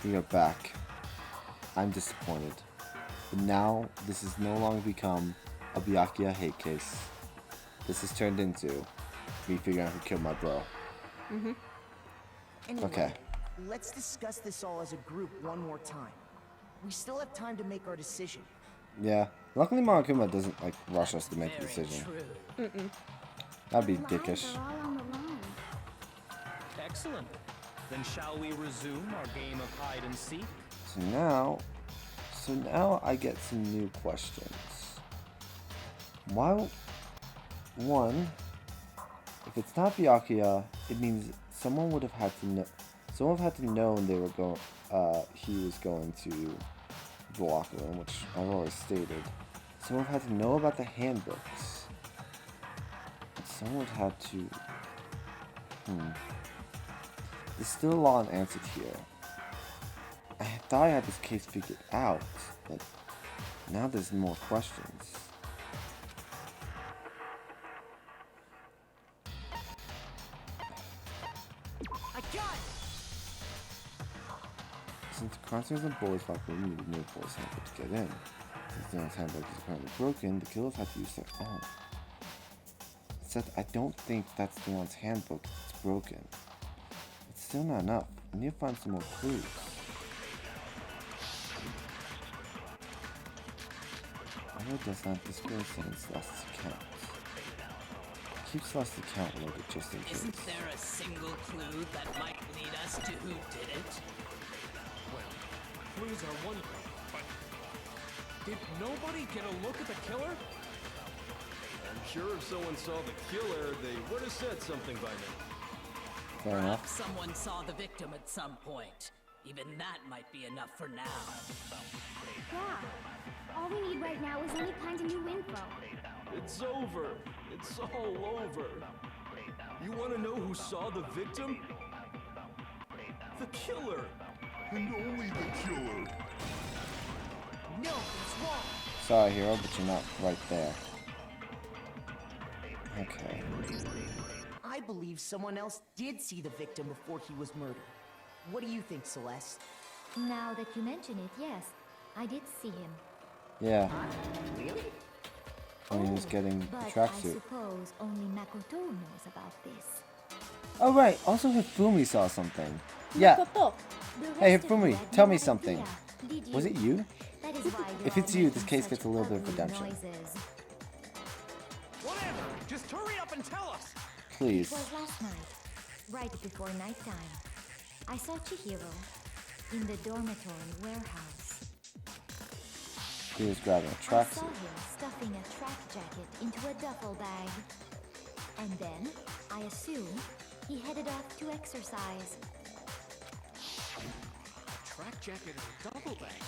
We are back. I'm disappointed. But now, this has no longer become a Byakuya hate case. This has turned into me figuring out who killed my bro. Anyway, Okay. let's discuss this all as a group one more time. We still have time to make our decision. Yeah. Luckily, Monokuma doesn't, rush us to make a Very decision. true. That'd be The lives dickish. are all on the line. Excellent. Then shall we resume our game of hide and seek? So now I get some new questions. Why? One, if it's not Byakuya, it means someone would have had to know. Someone would have had to know they were going. He was going to Byakuya, which I've already stated. Someone would have had to know about the handbooks. Someone would have to. There's still a lot unanswered here. I thought I had this case figured out, but now there's more questions. I got it! Since the concerns and boys locker room needed no boys handbook to get in, since Leon's handbook is apparently broken, the killers had to use their own. Except I don't think that's Leon's handbook that's broken. It's still not enough. I need to find some more clues. Arrow does not display Celeste's account. Keep Celeste's account loaded just in case. Isn't there a single clue that might lead us to who did it? Well, clues are one thing, but did nobody get a look at the killer? I'm sure if someone saw the killer, they would have said something by now. Fair enough. Perhaps someone saw the victim at some point. Even that might be enough for now. Yeah. All we need right now is any kind of new info. It's over. It's all over. You want to know who saw the victim? The killer. And only the killer. No, it's wrong. Sorry, hero, but you're not right there. Okay. I believe someone else did see the victim before he was murdered. What do you think, Celeste? Now that you mention it, yes, I did see him. Yeah, Really? when he was getting the But I tracksuit. suppose only Makoto knows about this. Oh right, also Hifumi saw something. Yeah. The Hey rest of you Hifumi, had tell no me something. idea, did Was it you? That is why you're If it's all you, this making case gets a such little bit of ugly redemption. noises. Whatever! Just hurry up and tell us! Please. It was last night, right before nighttime. I saw Chihiro in the dormitory warehouse. He was grabbing a I saw tracksuit. him stuffing a track jacket into a duffel bag. And then, I assume, he headed off to exercise. Track jacket and a duffel bag.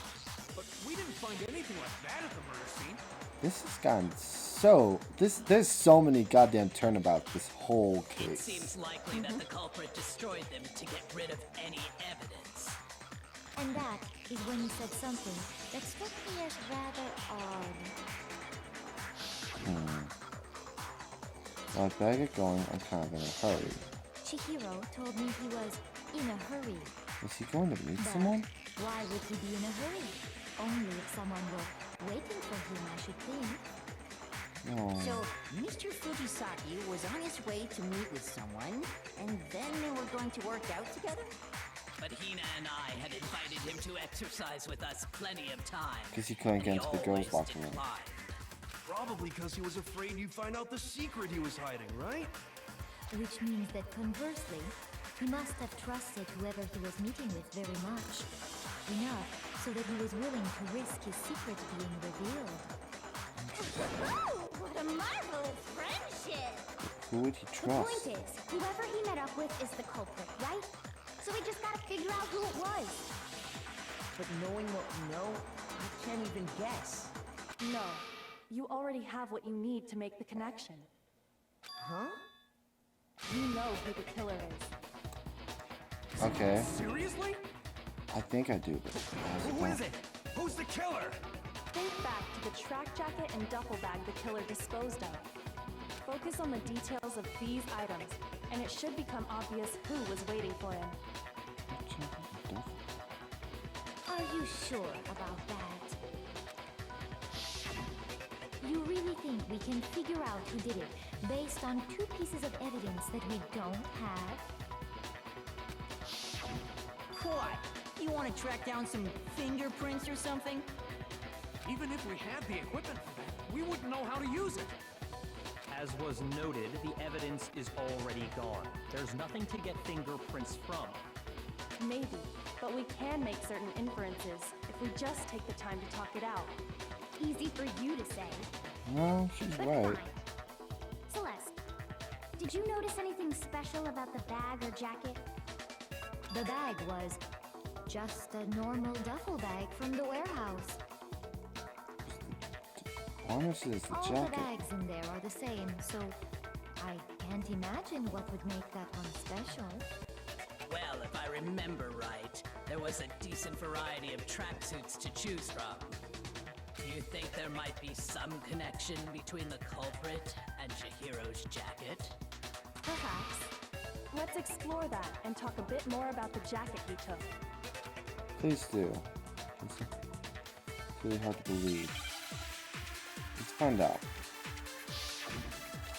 But we didn't find anything like that at the murder scene. This has gotten so... There's so many goddamn turnabouts this whole It case. seems likely that the culprit destroyed them to get rid of any evidence. And that is when he said something that struck me as rather odd. Well, I better get going. I'm kind of in a hurry. Chihiro told me he was in a hurry. Is he going to meet But someone? why would he be in a hurry? Only if someone were waiting for him, I should think. No. So, Mr. Fujisaki was on his way to meet with someone, and then they were going to work out together? But Hina and I had invited him to exercise with us plenty of time. Because he couldn't get into the girls' always locker room. declined. Probably because he was afraid you'd find out the secret he was hiding, right? Which means that conversely, he must have trusted whoever he was meeting with very much. Enough so that he was willing to risk his secret being revealed. What a marvelous friendship! Who would he The trust? point is, whoever he met up with is the culprit, right? So we just gotta figure out who it was. But knowing what we know, I can't even guess. No. You already have what you need to make the connection. Huh? You know who the killer is. Okay, Seriously? I think I do. But Who is it? Who's the killer? Think back to the track jacket and duffel bag the killer disposed of. Focus on the details of these items, and it should become obvious who was waiting for him. Are you sure about that? You really think we can figure out who did it based on 2 pieces of evidence that we don't have? What? You want to track down some fingerprints or something? Even if we had the equipment for that, we wouldn't know how to use it. As was noted, the evidence is already gone. There's nothing to get fingerprints from. Maybe, but we can make certain inferences if we just take the time to talk it out. Easy for you to say. Well, she's But right. fine. Celeste, did you notice anything special about the bag or jacket? The bag was just a normal duffel bag from the warehouse. Honest is the All the jacket. bags in there are the same, so I can't imagine what would make that one special. Well, if I remember right, there was a decent variety of tracksuits to choose from. Do you think there might be some connection between the culprit and Chihiro's jacket? Perhaps. Let's explore that and talk a bit more about the jacket he took. Please do. It's really hard to believe. Let's find out.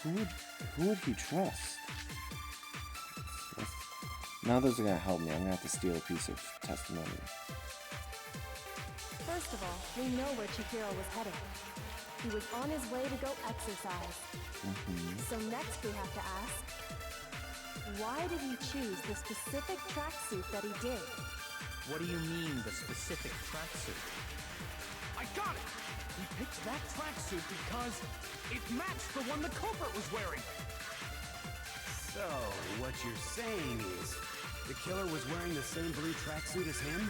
Who would he trust? Now those are gonna help me. I'm gonna have to steal a piece of testimony. First of all, we know where Chihiro was headed. He was on his way to go exercise. So next we have to ask, why did he choose the specific tracksuit that he did? What do you mean, the specific tracksuit? I got it! He picked that tracksuit because it matched the one the culprit was wearing. So, what you're saying is, the killer was wearing the same blue tracksuit as him?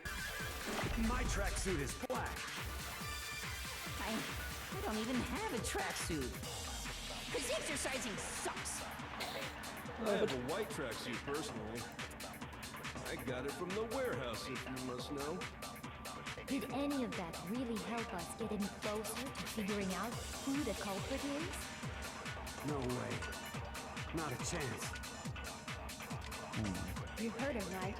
My tracksuit is black. I don't even have a tracksuit. Because exercising sucks. I have a white tracksuit personally. I got it from the warehouse, if you must know. Did any of that really help us get any closer to figuring out who the culprit is? No way. Not a chance. You heard him, right?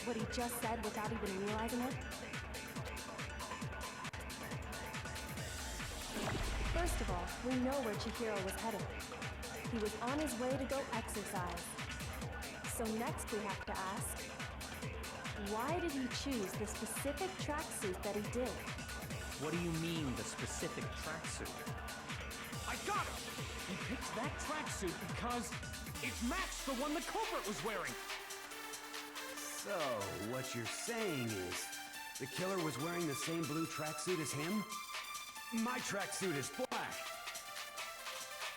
What he just said without even realizing it? First of all, we know where Chihiro was headed. He was on his way to go exercise. So next we have to ask, why did he choose the specific tracksuit that he did? What do you mean, the specific tracksuit? I got it! He picked that tracksuit because it matched the one the culprit was wearing. So, what you're saying is, the killer was wearing the same blue tracksuit as him? My tracksuit is black.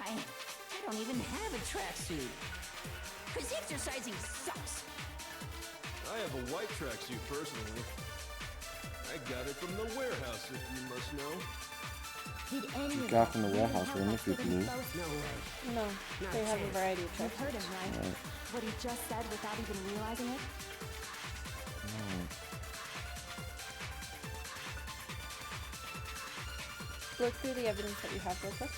I don't even have a tracksuit. Because exercising sucks. I have a white tracksuit personally. I got it from the warehouse, if you must know. Did any You of got that from the really warehouse, help wouldn't us it, if get you any blew? closer? No way. No, they have a variety of You tracksuits. heard him, right? Right. What he just said without even realizing it? Look through the evidence that you have real quick.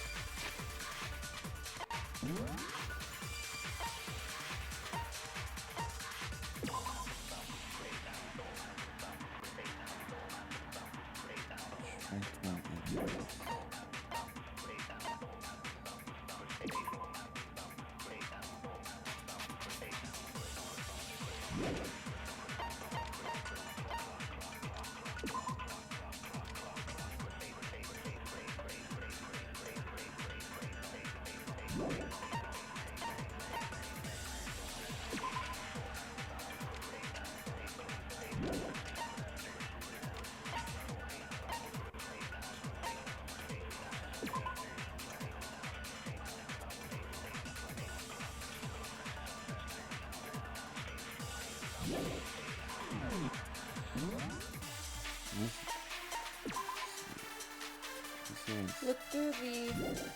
Look through the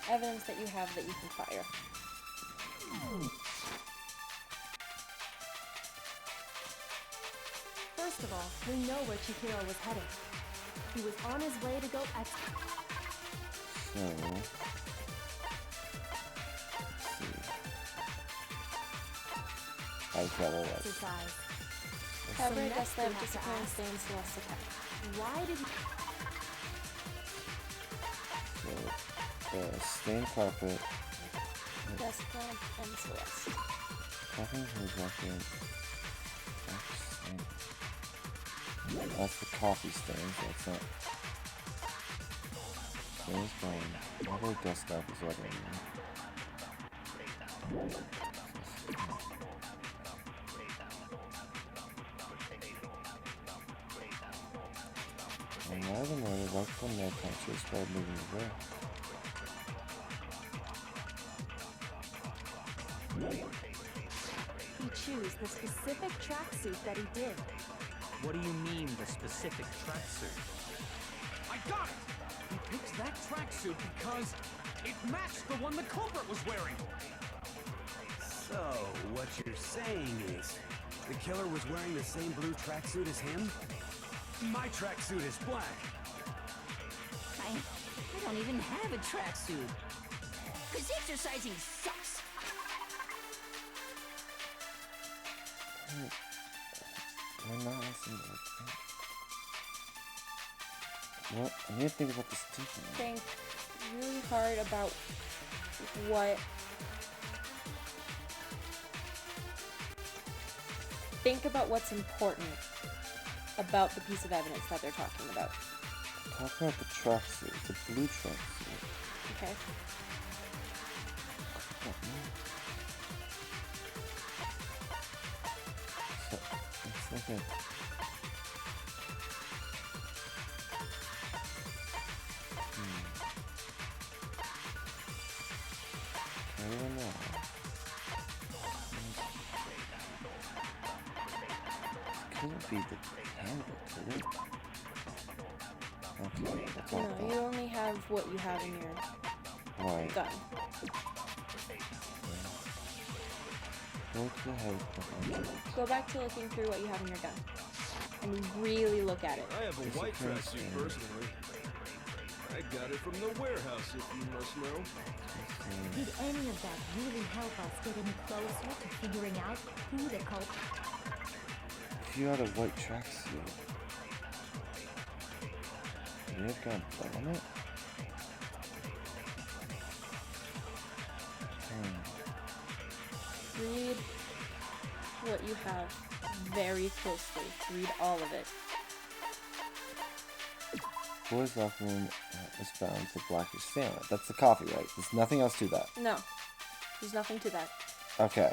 evidence that you have that you can fire. First of all, we know where Chihiro was headed. He was on his way to go So, let's see. Okay, well, let's exercise. Cabaret, next Death we Lab, have to Disappearance, ask, Stand, Celeste attack. Why did he... So, the stained carpet. Desk lamp and Celeste. Nothing was walking. That's the coffee stain, so it's not. Stain's gone. Although desktop is what I mean. And now the murder, right from no time, she started moving away. He chose the specific tracksuit that he did. What do you mean, the specific tracksuit? I got it! He picked that tracksuit because it matched the one the culprit was wearing. So, what you're saying is, the killer was wearing the same blue tracksuit as him? My tracksuit is black. I don't even have a tracksuit. Because exercising sucks. We're not listening to it. Well, I need to think about this differently. Think really hard about what... Think about what's important about the piece of evidence that they're talking about. Talk about the tracksuit, the blue tracksuit. Okay. So, it's like a... I don't know. Couldn't be the handle, could it? Okay, that's all No, you only have what you have in your right. gun. Go to the head. Go back to looking through what you have in your gun. And really look at it. I have a white tracksuit personally. I got it from the warehouse, if you must know. Did any of that really help us get any closer to figuring out who the culprit? If you had a white tracksuit, would you have gone blood on it? Read what you have very closely. Read all of it. Boys' locker room is found with a blackish stain on it. That's the coffee, right? There's nothing else to that. No. There's nothing to that. Okay.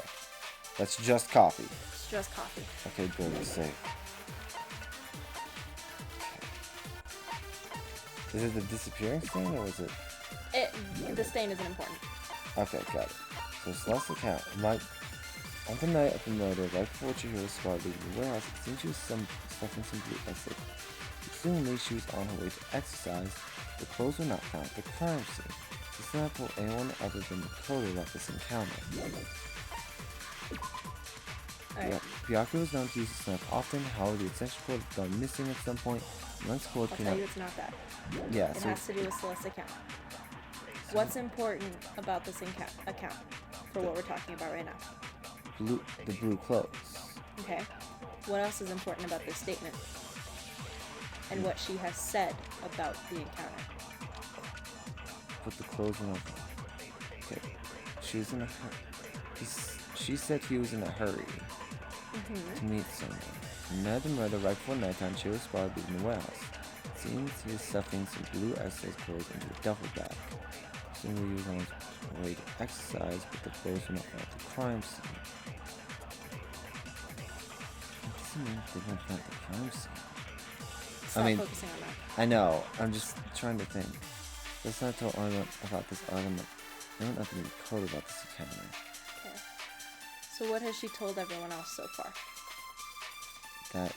That's just coffee. It's just coffee. Okay, good. We're safe. Okay. Is it the disappearing stain or is it... The stain isn't important. Okay, got it. So Celeste's account. On the night of the murder, right before Chihiro's squad leaving the warehouse, it seemed she was stuffing some blue acid. Presumably, she was on her way to exercise. The clothes were not found at the crime scene. This did not told anyone other than Makoto about this encounter. Alright. Byakuya was known to use the snipe often, however, the extension cord had gone missing at some point. Once cord I'll came tell out. you it's not that. Yeah, It so has to do with Celeste's account. What's important about this account for what we're talking about right now? the blue clothes. Okay. What else is important about this statement? And what she has said about the encounter. Put the clothes on. Okay. She was in a hurry. She said he was in a hurry to meet someone. The night of the murder, right before nighttime, she was spotted leaving the warehouse. It seems he was stuffing some blue exercise clothes into a duffel bag. Presumably he was on his way to exercise, but the clothes were not found at the crime scene. What does it mean if they weren't found at the crime scene? Stop focusing on that. I know. I'm just trying to think. Let's not tell anyone about this element. No one other than Makoto about this encounter. Okay. So what has she told everyone else so far? That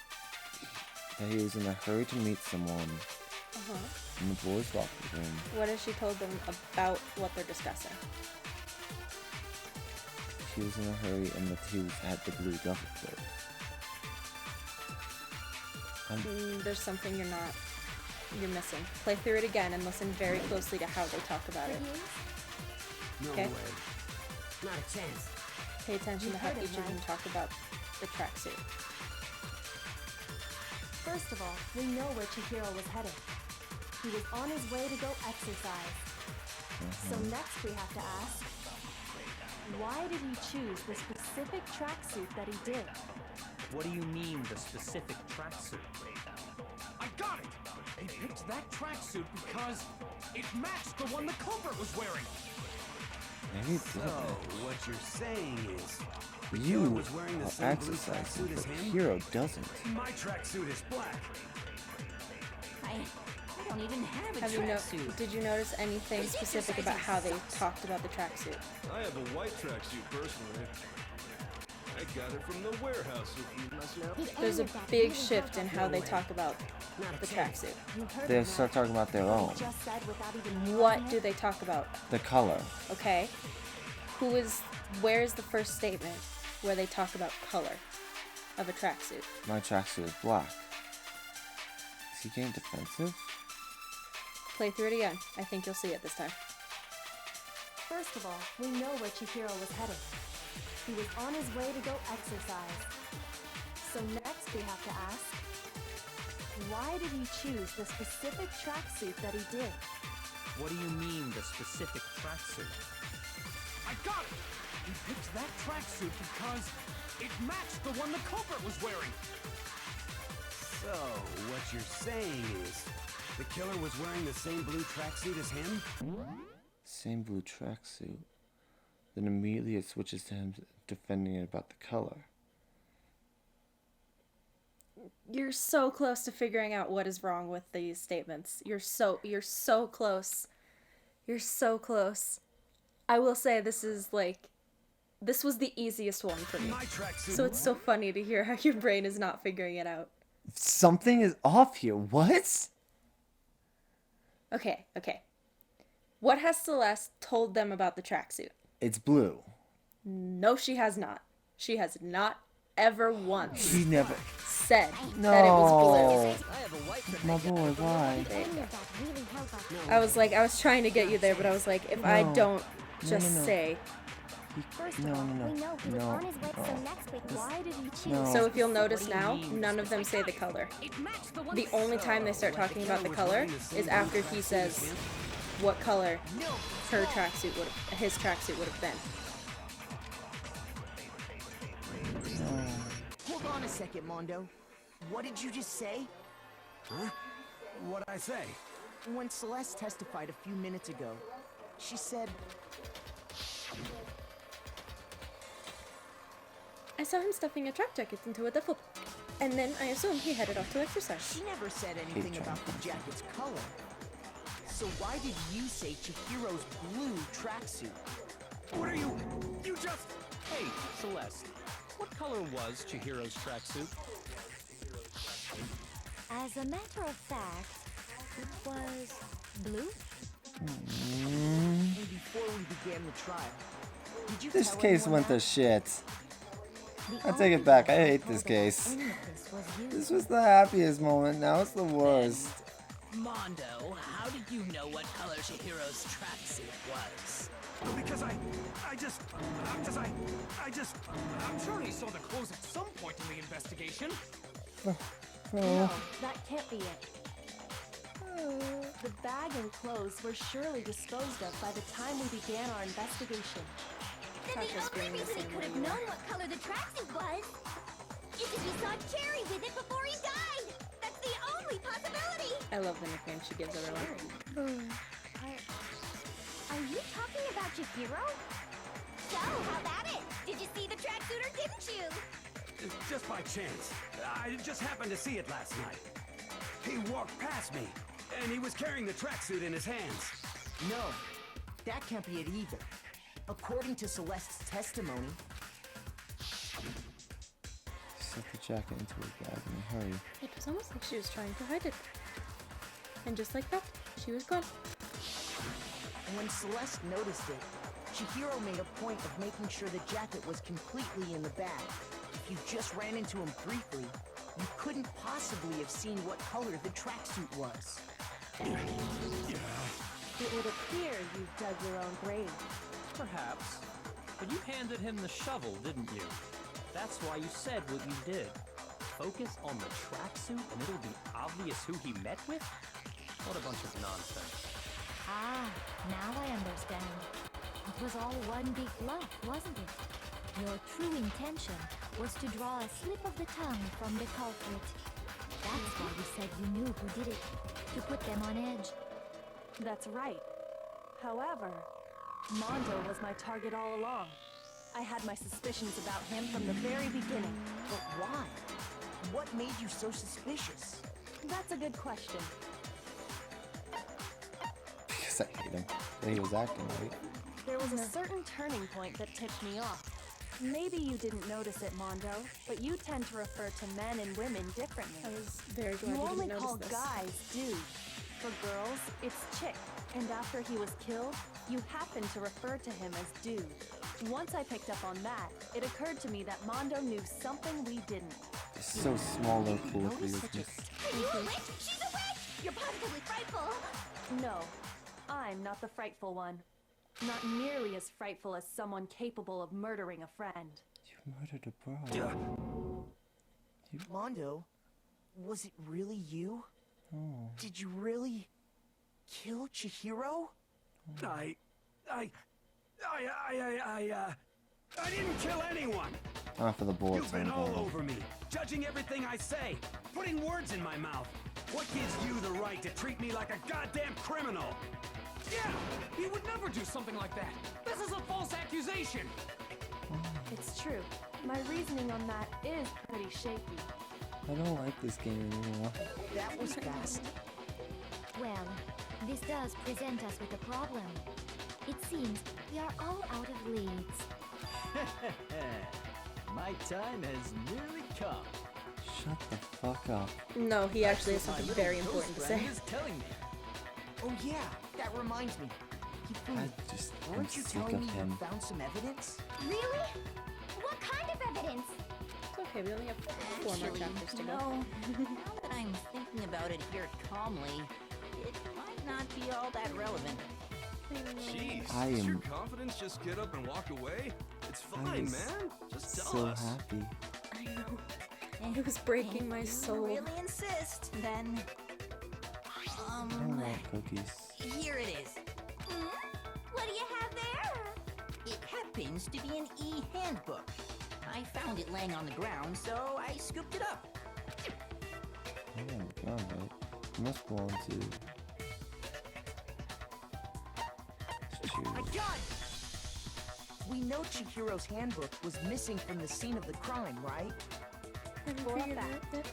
he was in a hurry to meet someone in the boys' locker room. What has she told them about what they're discussing? He was in a hurry and that he had the blue duffel coat. There's something you're missing. Play through it again and listen very closely to how they talk about it. No Okay? way. Not a chance. Pay attention to how each of them talk about the tracksuit. First of all, we know where Chihiro was headed. He was on his way to go exercise. So next we have to ask, why did he choose the specific tracksuit that he did? What do you mean, the specific tracksuit? I got it! He picked that tracksuit because it matched the one the culprit was wearing. Maybe it So, didn't. what you're saying is, You was wearing the are same blue exercising, tracksuit as but him? Hero doesn't. my tracksuit is black. I don't even have a Have you tracksuit. did you notice anything specific about how they talked about the tracksuit? I have a white tracksuit personally. I got it from the warehouse, if you must know. There's a big shift in how they talk about the tracksuit. You heard They him, start talking about their own. right? Just said without even What realizing do it. they talk about? The color. Okay. Where is the first statement where they talk about color of a tracksuit? My tracksuit is black. Is he getting defensive? Play through it again. I think you'll see it this time. First of all, we know where Chihiro was headed. He was on his way to go exercise. So next we have to ask, why did he choose the specific tracksuit that he did? What do you mean, the specific tracksuit? I got it! He picked that tracksuit because it matched the one the culprit was wearing. So, what you're saying is, the killer was wearing the same blue tracksuit as him? Same blue tracksuit. Then immediately it switches to him defending it about the color. You're so close to figuring out what is wrong with these statements. You're so close. You're so close. I will say this was the easiest one for me. My tracksuit. So it's so funny to hear how your brain is not figuring it out. Something is off here. What? Okay. What has Celeste told them about the tracksuit? It's blue. No, she has not. She has not ever once He never. said that it was blue. No. I have a white My boy, why? There you Any go. of that really help us. I was trying to get you there, but I was like, if I No. don't No, just no. say. First No, of all, no, no. we know he was No. on his way, so Oh. next week, This- why did he choose? No. So if you'll notice What do you now, mean? none of them say the color. It matched the one The only time they start talking about the color is after he says what color his tracksuit would have been. Hold on a second, Mondo. What did you just say? Huh? What'd I say? When Celeste testified a few minutes ago, she said, I saw him stuffing a track jacket into a duffel bag, and then I assumed he headed off to exercise. she never said anything about the jacket's color. So why did you say Chihiro's blue tracksuit? What are you just... Hey, Celeste, what color was Chihiro's tracksuit? As a matter of fact, it was blue. And before we began the trial, did you This tell case anyone went to that? shit. The I take it only back. I person hate told this us case. any of this was you. This was the happiest moment. Now it's the worst. Mondo, how did you know what color Chihiro's tracksuit was? Because I'm sure he saw the clothes at some point in the investigation. No, that can't be it. The bag and clothes were surely disposed of by the time we began our investigation. Then Tasha's the only feeling the reason he same could have way. known what color the tracksuit was is if he saw Cherry with it before he died. That's the only possibility. I love the nickname she gives everyone. Are you talking about Chihiro? So, how about it? Did you see the tracksuit or didn't you? Just by chance. I just happened to see it last night. He walked past me, and he was carrying the tracksuit in his hands. No, that can't be it either. According to Celeste's testimony, Set the jacket into her bag in a hurry. It was almost like she was trying to hide it. And just like that, she was gone. when Celeste noticed it, Chihiro made a point of making sure the jacket was completely in the bag. If you just ran into him briefly, you couldn't possibly have seen what color the tracksuit was. It would appear you dug your own grave. Perhaps. But you handed him the shovel, didn't you? That's why you said what you did. focus on the tracksuit and it'll be obvious who he met with? What a bunch of nonsense. Ah, now I understand. It was all one big bluff, wasn't it? Your true intention was to draw a slip of the tongue from the culprit. That's why you said you knew who did it, to put them on edge. That's right. However, Mondo was my target all along. I had my suspicions about him from the very beginning. But why? What made you so suspicious? That's a good question. Because I hate him. The way he was acting, right? There was a certain turning point that tipped me off. Maybe you didn't notice it, Mondo, but you tend to refer to men and women differently. I was very glad You you only didn't call notice this. guys dude. For girls, it's chick. And after he was killed, you happen to refer to him as dude. Once I picked up on that, it occurred to me that Mondo knew something we didn't. It's so small and cool with weirdness. Are you a witch? She's a witch! You're positively frightful! No, I'm not the frightful one. Not nearly as frightful as someone capable of murdering a friend. You murdered a bro. Mondo, was it really you? Oh. Did you really kill Chihiro? I didn't kill anyone! Time for the bullets. You've been I'm all going. over me, judging everything I say, putting words in my mouth. What gives you the right to treat me like a goddamn criminal? Yeah! He would never do something like that! This is a false accusation! It's true. My reasoning on that is pretty shaky. I don't like this game anymore. That was fast. Well, this does present us with a problem. It seems we are all out of leads. My time has nearly come. Shut the fuck up. No, he actually has something very important to say. Is telling me. Oh yeah, that reminds me. I just am Weren't you sick telling of me him. you found some evidence? Really? What kind of evidence? It's okay, we only have 4 more chapters to go. No. Now that I'm thinking about it here calmly, it might not be all that relevant. Jeez, I does your am- confidence just get up and walk away? It's I fine, was man. Just tell so us. happy. I know. It was breaking my soul. You really insist, then. I don't want cookies. Here it is. What do you have there? It happens to be an e-handbook. I found it laying on the ground, so I scooped it up. Oh my god, right? You must belong to... I got it! We know Chihiro's handbook was missing from the scene of the crime, right? For a fact.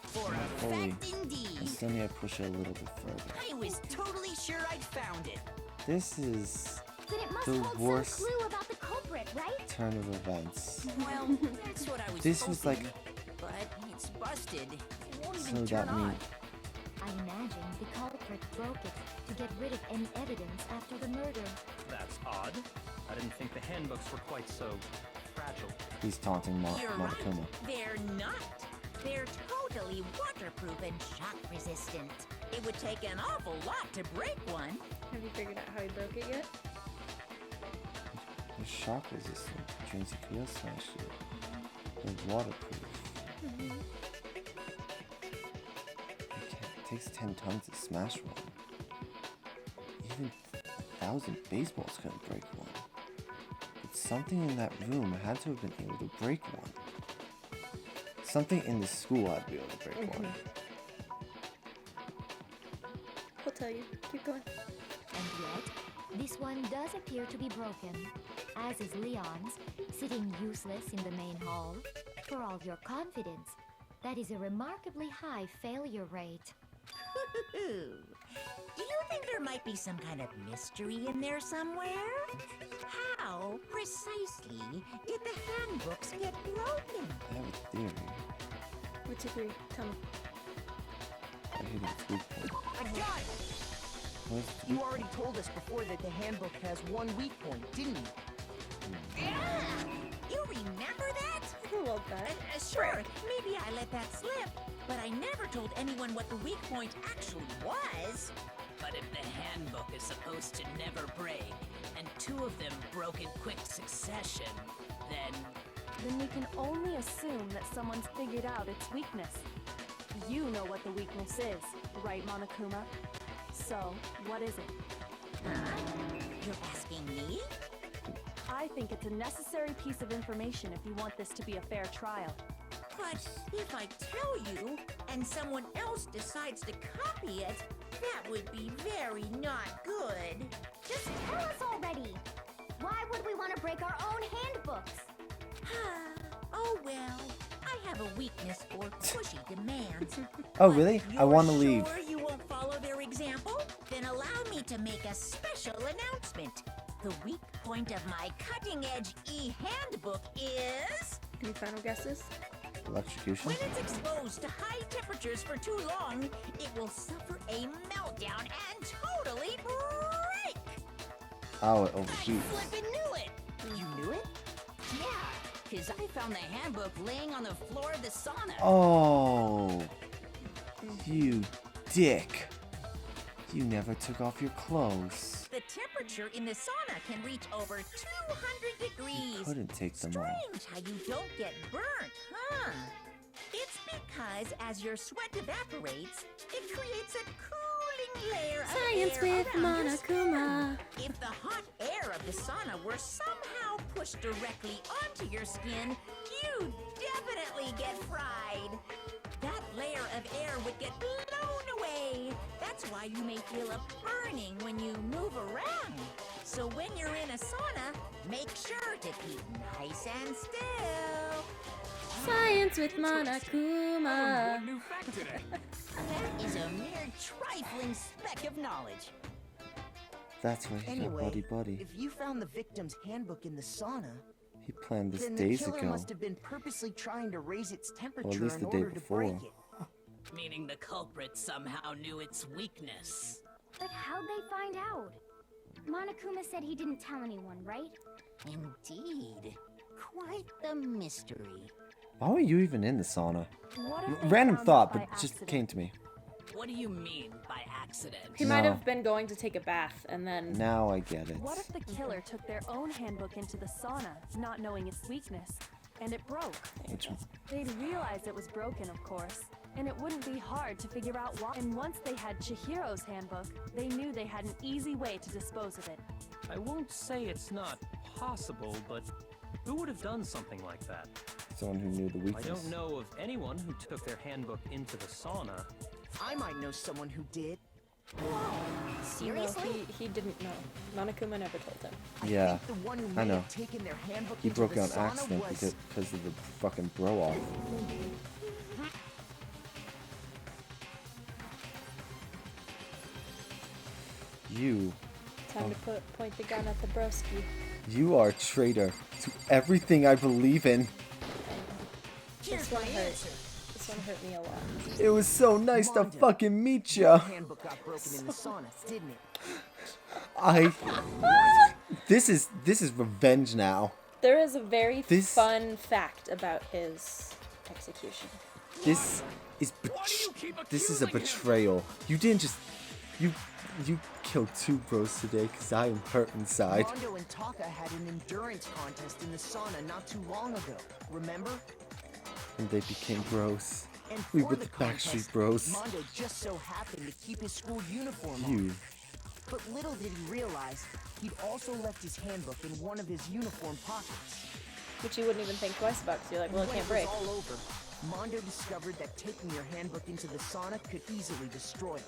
For a Holy. fact indeed. I still need to push it a little bit further. I was totally sure I'd found it. This is Then it must the hold worst some clue about the culprit, right? turn of events. Well, that's what I was This was like... hoping, but it's busted. It won't So even turn that on. means... I imagine the culprit broke it to get rid of any evidence after the murder. That's odd. I didn't think the handbooks were quite so fragile. He's taunting You're Monokuma. right. They're not. They're totally waterproof and shock resistant. It would take an awful lot to break one. Have you figured out how he broke it yet? It's shock resistant. Transaclear smash it. It's waterproof. It takes 10 tons to smash one. Even 1,000 baseballs couldn't break one. But something in that room had to have been able to break one. Something in the school had to be able to break one. I'll tell you. Keep going. And yet, this one does appear to be broken, as is Leon's, sitting useless in the main hall. For all your confidence, that is a remarkably high failure rate. Do you think there might be some kind of mystery in there somewhere? How, precisely, did the handbooks get broken? I have a theory. What's your theory? Tell me. I hit its weak point. I got it! What's its You weak already told us before that the handbook has one weak point, didn't you? Yeah! You remember that? I love that. Sure, maybe I let that slip, but I never told anyone what the weak point actually was. But if the handbook is supposed to never break, and 2 of them broke in quick succession, then then we can only assume that someone's figured out its weakness. You know what the weakness is, right, Monokuma? So, what is it? You're asking me? I think it's a necessary piece of information if you want this to be a fair trial. But if I tell you, and someone else decides to copy it, that would be very not good. Just tell us already! Why would we want to break our own handbooks? Oh well, I have a weakness for pushy demands. Oh, really? I want to You're leave. sure you won't follow their example? Then allow me to make a special announcement. The weak point of my cutting-edge e-handbook is... Any final guesses? Electrocution? When it's exposed to high temperatures for too long, it will suffer a meltdown and totally break! Oh, it overheats. Flippin' knew it! You knew it? Yeah, because I found the handbook laying on the floor of the sauna. Oh, you dick. You never took off your clothes. The temperature in the sauna can reach over 200 degrees. Couldn't take them off. Strange how you don't get burnt, huh? It's because as your sweat evaporates, it creates a cooling layer of Science air with around your skin. Monokuma. If the hot air of the sauna were somehow pushed directly onto your skin, you'd definitely get fried. That layer of air would get blown away. That's why you may feel a burning when you move around. So when you're in a sauna, make sure to keep nice and still. Science with Monokuma. One new fact today. That is a mere trifling speck of knowledge. That's why he got Anyway, buddy. if you found the victim's handbook in the sauna, He planned this then the days killer ago. must have been purposely trying to raise its temperature Or at least in the day order to break before. it. Meaning the culprit somehow knew its weakness. But how'd they find out? Monokuma said he didn't tell anyone, right? Indeed. Quite the mystery. Why were you even in the sauna? What if they Random found thought, it but by just accident? came to me. What do you mean by accident? He might No. have been going to take a bath and then. Now I get it. What if the killer took their own handbook into the sauna, not knowing its weakness, and it broke? Which, They'd realize it was broken, of course, and it wouldn't be hard to figure out why. And once they had Chihiro's handbook, they knew they had an easy way to dispose of it. I won't say it's not possible, but who would have done something like that? someone who knew the I weakness. don't know of anyone who took their handbook into the sauna. I might know someone who did. Seriously? No, he didn't know. Monokuma never told him. Yeah, The one who I may know. have taken their handbook He into broke it the on sauna accident was... because of the fucking bro off. You, Time to point the gun at the broski. you are a traitor to everything I believe in. This one hurt. This one hurt me a lot. It was so nice to Mondo, fucking meet Your ya. handbook got broken in the sauna, didn't it? This is revenge now. There is a very This- fun fact about his execution. This is this is a betrayal. You didn't just you killed two bros today because I am hurt inside. Mondo and Taka had an endurance contest in the sauna not too long ago. Remember? And they became bros. And We for were the the Backstreet contest, Bros. Mondo just so happened to keep his school uniform You. on. But little did he realize, he'd also left his handbook in one of his uniform pockets. Which you wouldn't even think twice about because you're like, well, it When can't break. was all over, Mondo discovered that taking your handbook into the sauna could easily destroy it.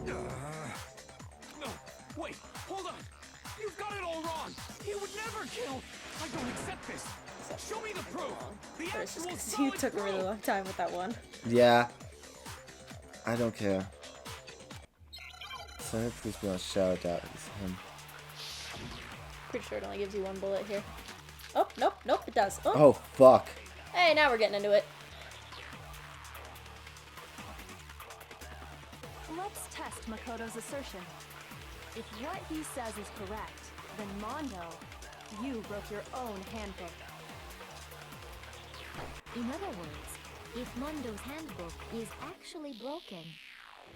No, wait, hold on. You've got it all wrong. He would never kill. I don't accept this. Show me the proof. The But it's just actual because you solid took a really proof. long time with that one. Yeah. I don't care. So please be on shout out. It's him. Pretty sure it only gives you one bullet here. Oh, nope, it does. Oh. Oh fuck. Hey, now we're getting into it. Let's test Makoto's assertion. If what he says is correct, then Mondo, you broke your own handbook. In other words, if Mondo's handbook is actually broken,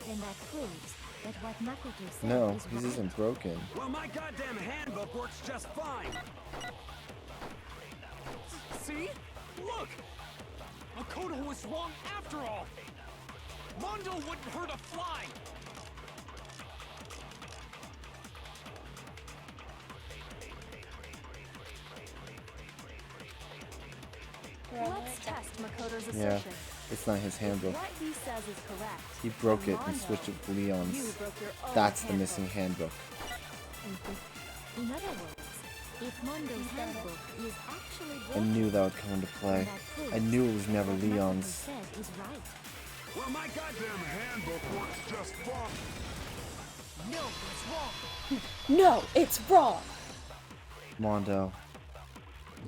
then that proves that what Makoto said No, is his right. isn't broken. Well, my goddamn handbook works just fine. See? Look! Makoto was wrong after all! Mondo wouldn't hurt a fly! Let's test Makoto's assertion. Yeah, it's not his handbook. What he says is correct. He broke it and Mondo, switched it with you Leon's. broke your own That's the handbook. missing handbook. In other words, if Mondo's handbook is actually I broken, knew that would come into play. I knew it was never what Makoto Leon's. says is right. Well, my goddamn handbook works just fine. No, it's wrong. No, it's wrong. Mondo,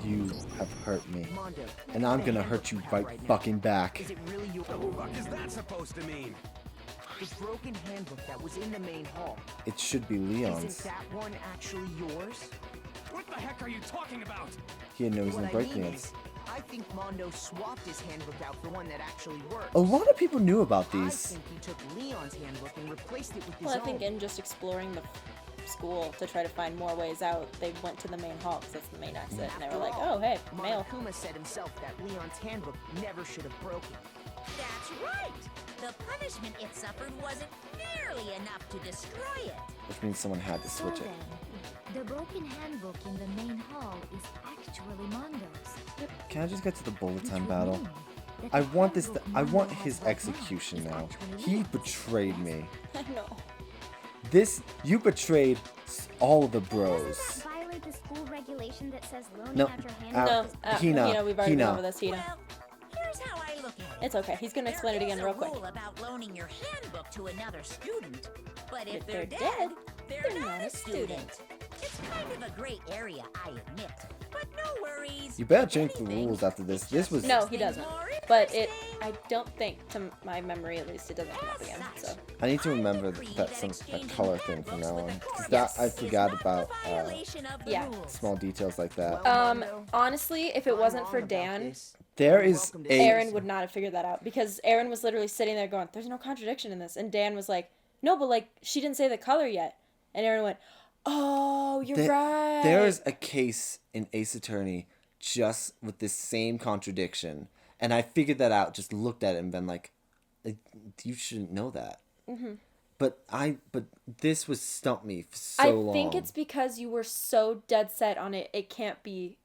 you have hurt me. Mondo, And I'm gonna hurt you right now. fucking back. Is it really your What the fuck is that supposed to mean? The broken handbook that was in the main hall. It should be Isn't Leon's. that one actually yours? What the heck are you talking about? He didn't know he was What gonna I break mean Leon's. is, I think Mondo swapped his handbook out for one that actually works. A lot of people knew about I these. think he took Leon's handbook and replaced it with his Well, I own. think in just exploring the school to try to find more ways out, they went to the main hall because that's the main exit, and they were like, "Oh, hey, mail." Monokuma said himself that Leon's handbook never should have broken. That's right! The punishment it suffered wasn't nearly enough to destroy it. Which means someone had to So switch it. then, the broken handbook in the main hall is actually Mondo's. Can I just get to the bullet Which time would battle? mean that I the want this. handbook I want Mondo his has right now execution is now. actually He Leon's. betrayed me. I know. You betrayed all the bros. Doesn't that violate the school regulation that says loaning No, out your handbook No, is Hina, we've already been Hina. over this, Hina. Well, here's how I look at it. It's okay. He's gonna explain it again real quick. There is a rule about loaning your handbook to another student, but if If they're they're dead, dead, they're not a student. It's kind of a gray area, I admit, but no worries. You better If change the anything, rules after this. This was. No, he things doesn't. more But it, interesting. I don't think, to my memory at least, it doesn't come up again. So I need to remember that color thing from now on. Because that I forgot about yeah. small details like that. Honestly, if it wasn't for Dan, There is a. Aaron would not have figured that out because Aaron was literally sitting there going, "There's no contradiction in this," and Dan was like, "No, but like she didn't say the color yet," and Aaron went, "Oh, you're right." There is a case in Ace Attorney just with this same contradiction, and I figured that out. Just looked at it and been like, "You shouldn't know that." Mm-hmm. But this was stumped me for so long. I think it's because you were so dead set on it. It can't be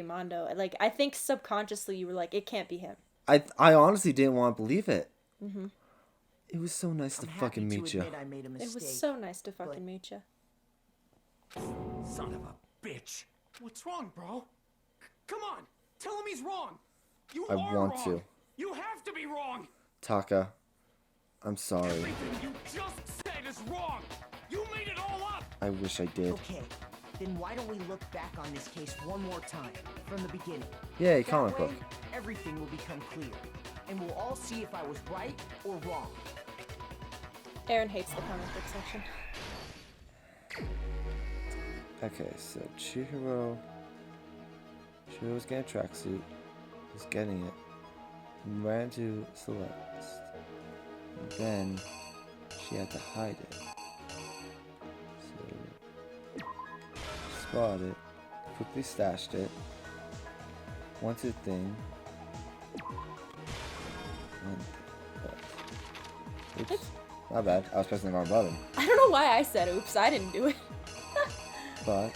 Mondo. Like I think subconsciously you were like, it can't be him. I honestly didn't want to believe it. Mm-hmm. It was so nice to fucking meet you. I made a mistake. It was so nice to fucking meet you. Son of a bitch. What's wrong, bro? Come on, tell him he's wrong. You I are want wrong. to. You have to be wrong. Taka, I'm sorry. Everything you just said is wrong. You made it all up. I wish I did. Okay, then why don't we look back on this case one more time, from the beginning? Yay, That comic way, book. everything will become clear, and we'll all see if I was right or wrong. Aaron hates the comic book section. Okay, so Chihiro's getting a tracksuit. He's getting it. Ran to Celeste. And then she had to hide it. So spotted it. Quickly stashed it. Went to the thing. Oops. My bad. I was pressing the wrong button. I don't know why I said oops. I didn't do it. But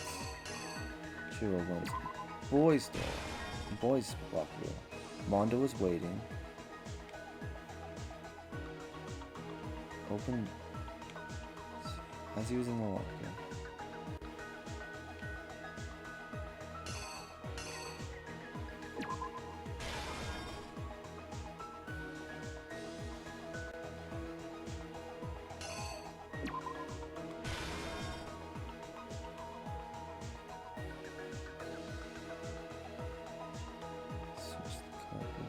Chiro went boys door. Boys locker. Mondo was waiting. Open as he was in the locker. Switch the copy.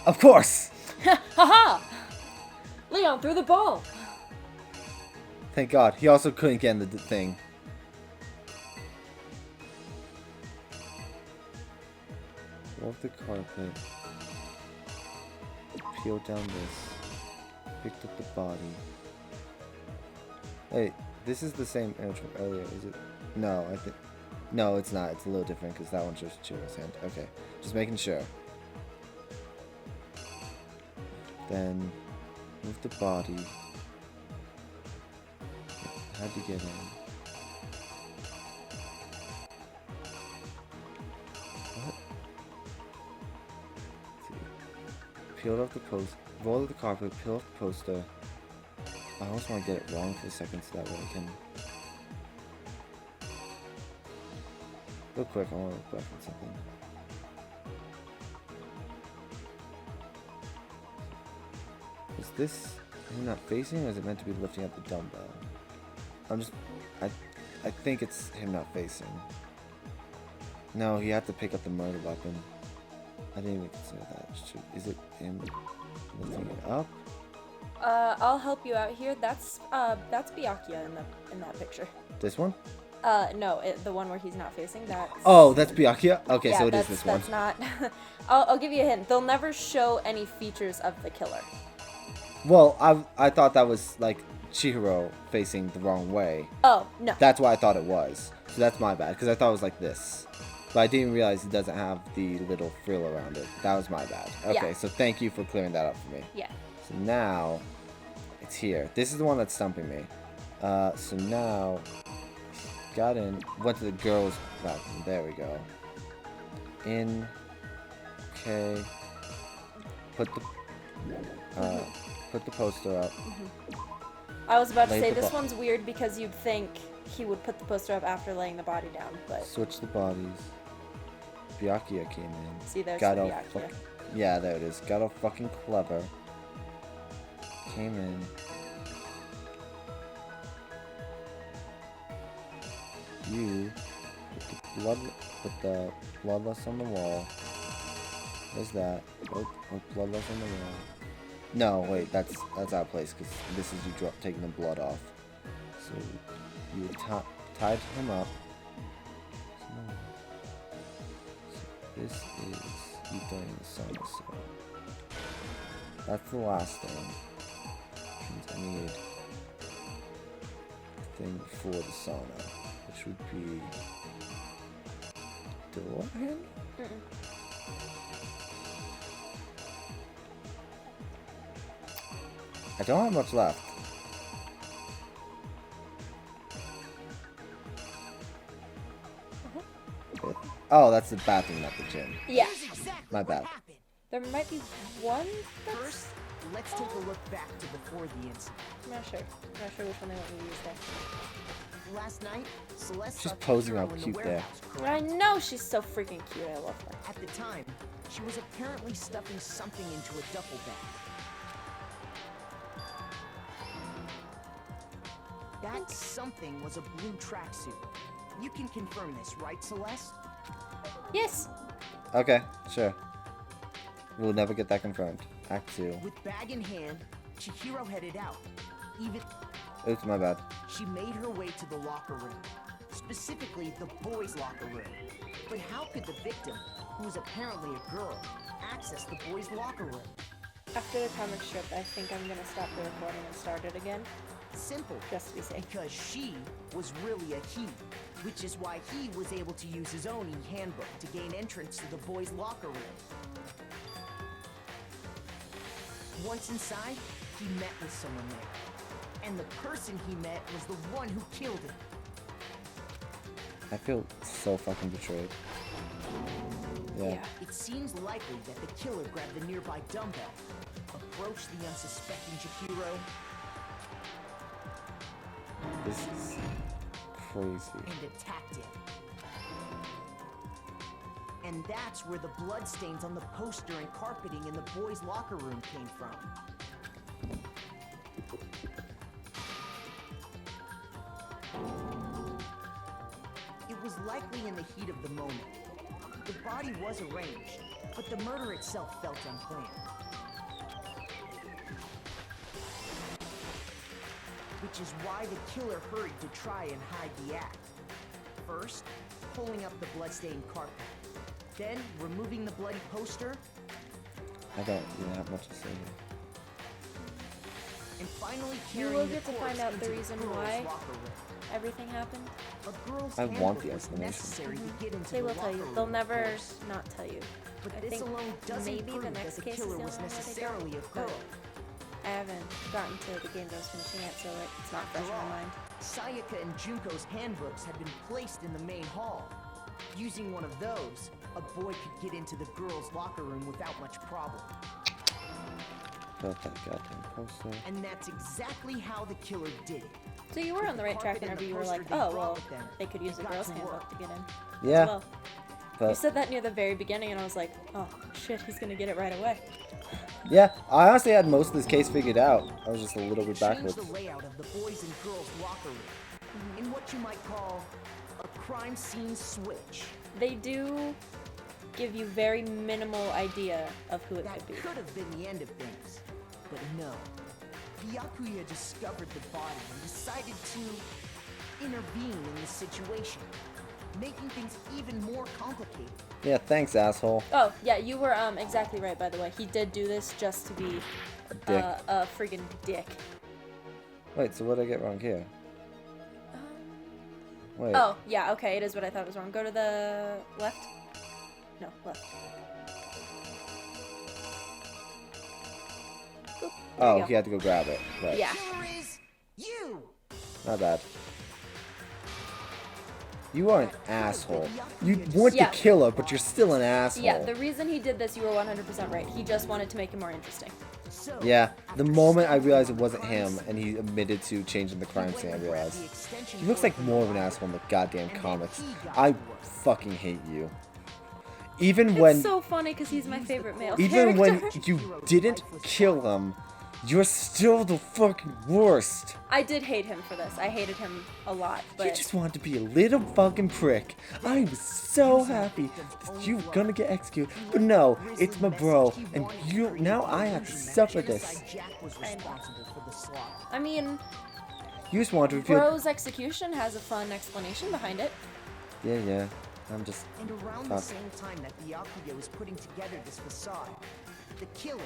Of course! Haha! Leon threw the ball. Thank God. He also couldn't get in the thing. Walked the carpet. Peeled down this. Picked up the body. Hey, this is the same image from earlier, is it? No, I think... No, it's not. It's a little different because that one's just Chihiro's hand. Okay, just making sure. Then move the body. Had to get in. What? Let's see. Peeled off the post. Roll of the carpet. Peel off the poster. I almost want to get it wrong for a second so that way I can. Real quick, I want to look back at something. Is this him not facing, or is it meant to be lifting up the dumbbell? I think it's him not facing. No, he had to pick up the murder weapon. I didn't even consider that. Is it him lifting it up? I'll help you out here. That's Byakuya in that picture. This one? No, the one where he's not facing. That's. Oh, that's Byakuya? Okay, yeah, so it is this one. That's not. I'll give you a hint. They'll never show any features of the killer. Well, I thought that was like Chihiro facing the wrong way. Oh, no. That's why I thought it was. So that's my bad, because I thought it was like this. But I didn't realize it doesn't have the little frill around it. That was my bad. Okay, Yeah. so thank you for clearing that up for me. Yeah. So now, it's here. This is the one that's stumping me. So now, got in, went to the girls' bathroom. There we go. In. Okay. Put the poster up. I was about to Lay say, the this bo- one's weird because you'd think he would put the poster up after laying the body down, but... Switch the bodies. Byakuya came in. See, there's Got the all Byakuya. yeah, there it is. Got all fucking clever. Came in. You put the bloodless on the wall. There's that. Oh, bloodless on the wall. No, wait, that's out of place because this is you taking the blood off. So you tied him up. So this is you throwing the sun. So that's the last thing. Which means I need a thing before the sauna, which would be door hand. I don't have much left. Oh, that's the bathroom, not the gym. Yeah. My bad. There might be one. First, let's take a look back to before the incident. I'm not sure. I'm not sure which one they want me to use there. Last night, Celeste She's saw posing Chihiro out in the cute there. warehouse, correct? I know she's so freaking cute. I love her. At the time, she was apparently stuffing something into a duffel bag. That something was a blue tracksuit. You can confirm this, right, Celeste? Yes. Okay, sure. We'll never get that confirmed. Act 2. With bag in hand, Chihiro headed out. Even Oops, my bad. she made her way to the locker room, specifically the boys' locker room. But how could the victim, who was apparently a girl, access the boys' locker room? After the comic strip, I think I'm gonna stop the recording and start it again. Simple. Just to be safe. Because she was really a he, which is why he was able to use his own e-handbook to gain entrance to the boys' locker room. Once inside, he met with someone there. And the person he met was the one who killed him. I feel so fucking betrayed. Yeah. It seems likely that the killer grabbed the nearby dumbbell, approached the unsuspecting Chihiro, This is crazy. and attacked him. And that's where the bloodstains on the poster and carpeting in the boys' locker room came from. It was likely in the heat of the moment. The body was arranged, but the murder itself felt unplanned. Which is why the killer hurried to try and hide the act. First, pulling up the bloodstained carpet. Then, removing the bloody poster. I don't even have much to say here. And finally You carrying will the get to corpse find out the into reason girls' why locker room. everything happened. A girl's I want handbook the was explanation. necessary to get into They the will tell you. locker They'll room, never of course. not tell you. But I this think alone doesn't maybe prove the that next the case is killer the was only one they necessarily a don't, but girl. I haven't gotten to the game that I was finishing yet, so it's not fresh in my mind. Sayaka and Junko's handbooks had been placed in the main hall. Using one of those, a boy could get into the girls' locker room without much problem. Got that goddamn poster. And that's exactly how the killer did it. So you were on the right track whenever you were like, oh, well, they could use the got girls' to handbook work. to get in. Yeah. As well. You But said that near the very beginning, and I was like, oh, shit, he's gonna get it right away. yeah, I honestly had most of this case figured out. I was just a little bit backwards. Change the layout of the boys' and girls' locker room in what you might call a crime scene switch. They do give you very minimal idea of who it That could be. could have been the end of things, but no. Byakuya discovered the body and decided to intervene in the situation, making things even more complicated. Yeah, thanks, asshole. Oh, yeah, you were exactly right, by the way. He did do this just to be A dick. a friggin' dick. Wait, so what did I get wrong here? Wait. Oh, yeah, okay, it is what I thought was wrong. Go to the left. No, left. Oop, there Oh, you go. he had to go grab it. Right. Yeah. Killer is you! Not bad. You are an asshole. You weren't Yeah. the killer, but you're still an asshole. Yeah, the reason he did this, you were 100% right. He just wanted to make it more interesting. Yeah, the moment I realized it wasn't him and he admitted to changing the crime scene, I realized. He looks like more of an asshole in the goddamn comics. I fucking hate you. Even It's when so funny because he's my favorite male even when character. you didn't kill him, you're still the fucking worst. I did hate him for this. I hated him a lot, You but just wanted to be a little fucking prick. I was so happy that you were gonna get executed, but no, it's my bro, and you now I have to suffer this. I mean, You just want to feel. Bro's execution has a fun explanation behind it. Yeah. I'm just. And around the Fuck. same time that Byakuya was putting together this facade, the killer,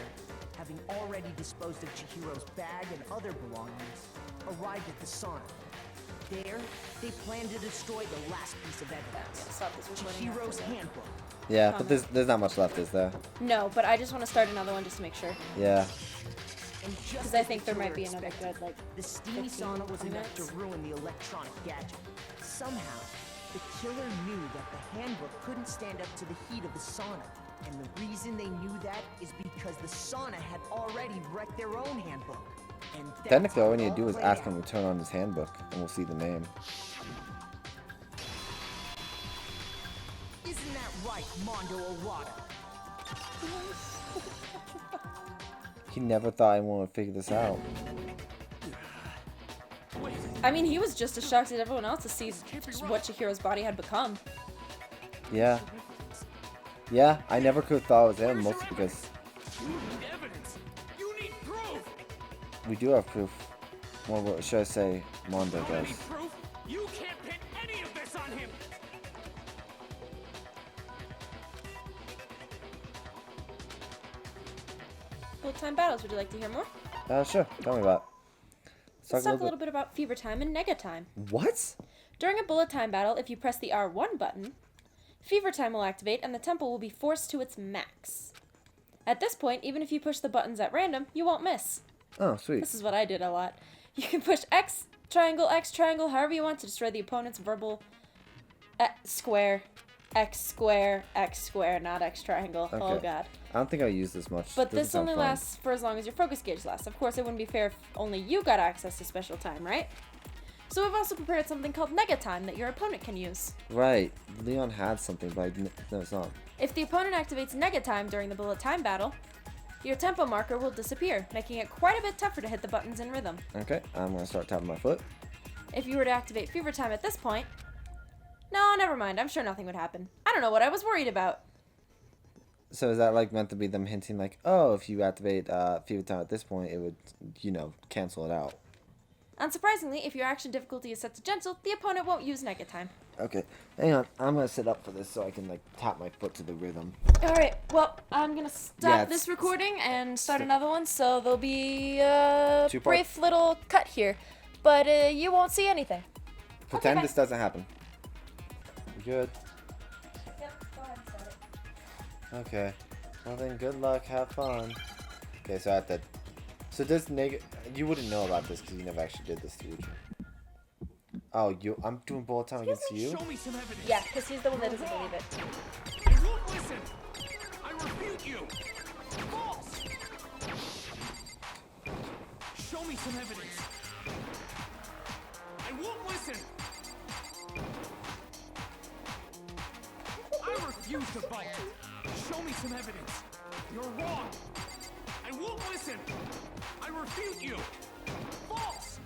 having already disposed of Chihiro's bag and other belongings, arrived at the sauna. There, they planned to destroy the last piece of evidence, Chihiro's handbook. Yeah, but there's not much left, is there? No, but I just want to start another one just to make sure. Yeah. Because I think there might be another good, like, the steamy 15, sauna was 20 enough to minutes. ruin the electronic gadget. Somehow, the killer knew that the handbook couldn't stand up to the heat of the sauna. And the reason they knew that is because the sauna had already wrecked their own handbook. And that's Technically, all we how it need to do is played ask out. him to turn on his handbook, and we'll see the name. Isn't that right, Mondo Owada? He never thought anyone would figure this out. I mean, he was just as shocked as everyone else to see what Chihiro's body had become. Yeah. Yeah, I never could have thought it was him, mostly because You need evidence. You need proof. we do have proof. Well, what should I say? Mondo Without does. any proof, you can't pin any of this on him. Full-time battles, would you like to hear more? Sure. Tell me about it. Let's talk a little bit about fever time and nega time. What? During a bullet time battle, if you press the R1 button, fever time will activate and the tempo will be forced to its max. At this point, even if you push the buttons at random, you won't miss. Oh, sweet. This is what I did a lot. You can push X triangle, however you want to destroy the opponent's verbal square, X square, not X triangle. Oh Okay. god. I don't think I'll use this much. But Doesn't this sound only fun. lasts for as long as your focus gauge lasts. Of course, it wouldn't be fair if only you got access to special time, right? So we've also prepared something called nega time that your opponent can use. Right. Leon had something, but I didn't. No, it's not. If the opponent activates nega time during the bullet time battle, your tempo marker will disappear, making it quite a bit tougher to hit the buttons in rhythm. Okay, I'm gonna start tapping my foot. If you were to activate fever time at this point... No, never mind. I'm sure nothing would happen. I don't know what I was worried about. So is that like meant to be them hinting like, oh, if you activate fever time at this point, it would, cancel it out? Unsurprisingly, if your action difficulty is set to gentle, the opponent won't use nega time. Okay, hang on. I'm gonna sit up for this so I can tap my foot to the rhythm. Alright, well, I'm gonna stop Yeah, this recording and start another one, so there'll be a 2 parts. brief little cut here. But you won't see anything. Pretend this doesn't happen. You good? Yep, go ahead and start it. Okay. Well then, good luck. Have fun. Okay, so at the... So this you wouldn't know about this because you never actually did this to Uchi. Oh, I'm doing bullet time against you? Show me some evidence. Yeah, because he's the one that doesn't believe it. I won't listen. I refute you. False. Show me some evidence. I won't listen. I refuse to vote. Show me some evidence. You're wrong. I won't listen. I refute you. False.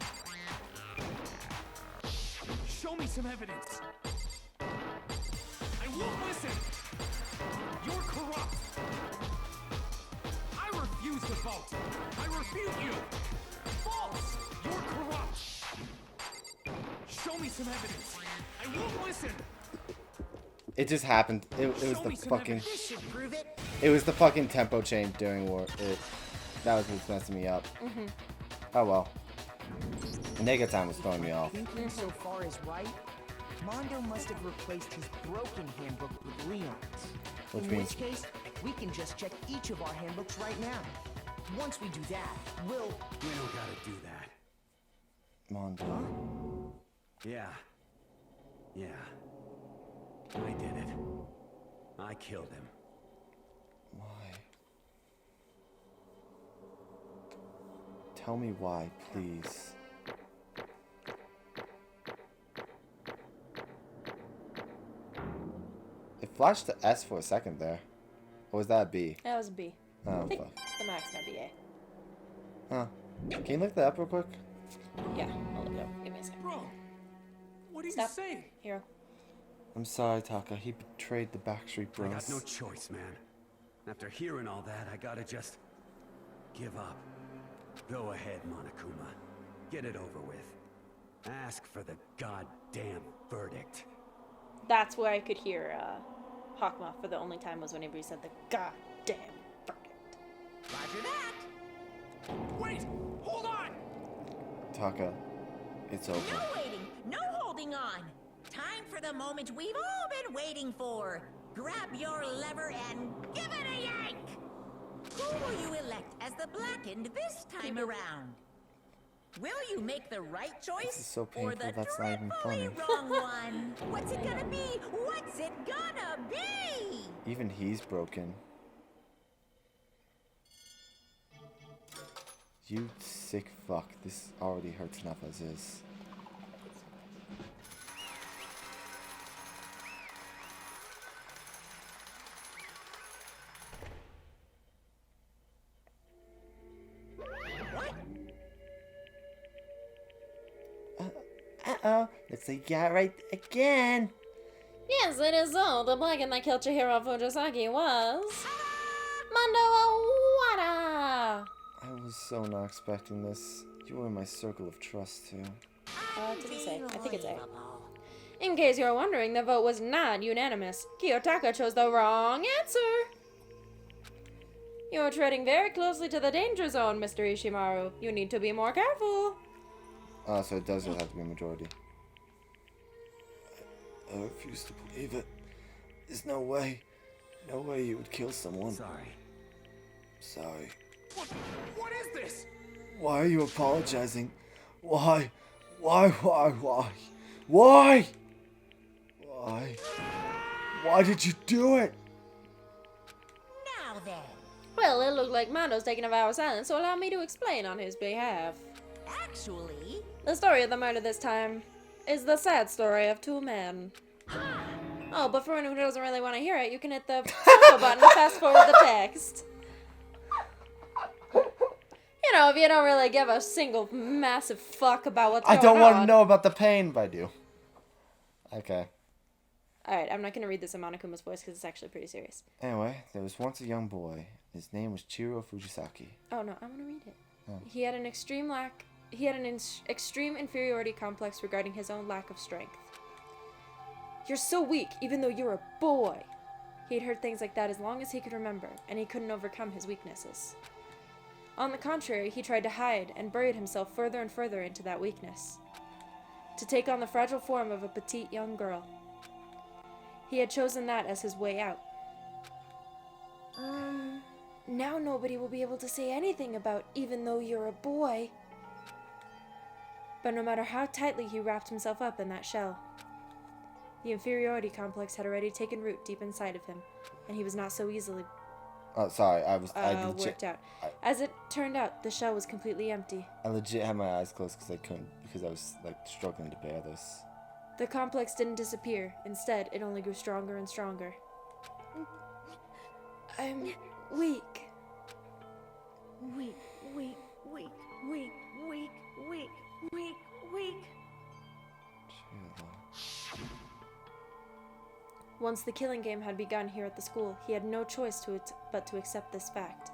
Show me some evidence. I won't listen. You're corrupt. I refuse to vote. I refute you. False. You're corrupt. Show me some evidence. I won't listen. It just happened. It was the fucking... This should prove it. It was the fucking tempo change during war. That was what's messing me up. Oh well. Nega time was throwing me off. Thinking so far is right. Mondo must have replaced his broken handbook with Leon's. Which In means... which case, we can just check each of our handbooks right now. Once we do that, we'll... We don't gotta do that. Mondo. Yeah. I did it. I killed him. Why? Tell me why, please. It flashed to S for a second there. Or was that a B? That was a B. Oh, I think fuck. the max might be A. Huh. Can you look that up real quick? Yeah, I'll look it up. Give me a second. Bro, what do you Stop. say? Hero. I'm sorry, Taka. He betrayed the Backstreet Bros. I got no choice, man. After hearing all that, I gotta just give up. Go ahead, Monokuma. Get it over with. Ask for the goddamn verdict. That's where I could hear Hakma for the only time was whenever he said the goddamn verdict. Roger that. Wait, hold on. Taka, it's over. No waiting, no holding on. Time for the moment we've all been waiting for. Grab your lever and give it a yank. Who will you elect as the Blackened this time around? Will you make the right choice This is so or painful, the that's not even dreadfully funny. wrong one? What's it gonna be? What's it gonna be? Even he's broken. You sick fuck. This already hurts enough as is. Uh-oh. Looks like you got it right again. Yes, it is so. The Blackened that killed Chihiro Fujisaki was... Mondo Owada! I was so not expecting this. You were in my circle of trust, too. It didn't say. I think it's A. In case you're wondering, the vote was not unanimous. Kiyotaka chose the wrong answer. You're treading very closely to the danger zone, Mr. Ishimaru. You need to be more careful. Oh, so it does have to be a majority. I refuse to believe it. There's no way. No way you would kill someone. Sorry. Sorry. What is this? Why are you apologizing? Why? Why? Why? Why? Why did you do it? Now then. Well, it looked like Mondo's taking a vow of silence, so allow me to explain on his behalf. Actually... The story of the murder this time is the sad story of two men. Oh, but for anyone who doesn't really want to hear it, you can hit the circle button to fast forward the text. You know, if you don't really give a single massive fuck about what's going on. I don't want to know about the pain, but I do. Okay. Alright, I'm not going to read this in Monokuma's voice because it's actually pretty serious. Anyway, there was once a young boy. His name was Chihiro Fujisaki. Oh no, I want to read it. Oh. He had an extreme inferiority complex regarding his own lack of strength. You're so weak, even though you're a boy. He'd heard things like that as long as he could remember, and he couldn't overcome his weaknesses. On the contrary, he tried to hide and buried himself further and further into that weakness. to take on the fragile form of a petite young girl. He had chosen that as his way out. Now nobody will be able to say anything about even though you're a boy. But no matter how tightly he wrapped himself up in that shell, the inferiority complex had already taken root deep inside of him, and he was not so easily Oh, sorry. I worked out. As it turned out, the shell was completely empty. I legit had my eyes closed because I was like struggling to bear this. The complex didn't disappear. Instead, it only grew stronger and stronger. I'm weak. Weak, weak, weak, weak, weak, weak, weak, weak. Once the killing game had begun here at the school, he had no choice but to accept this fact.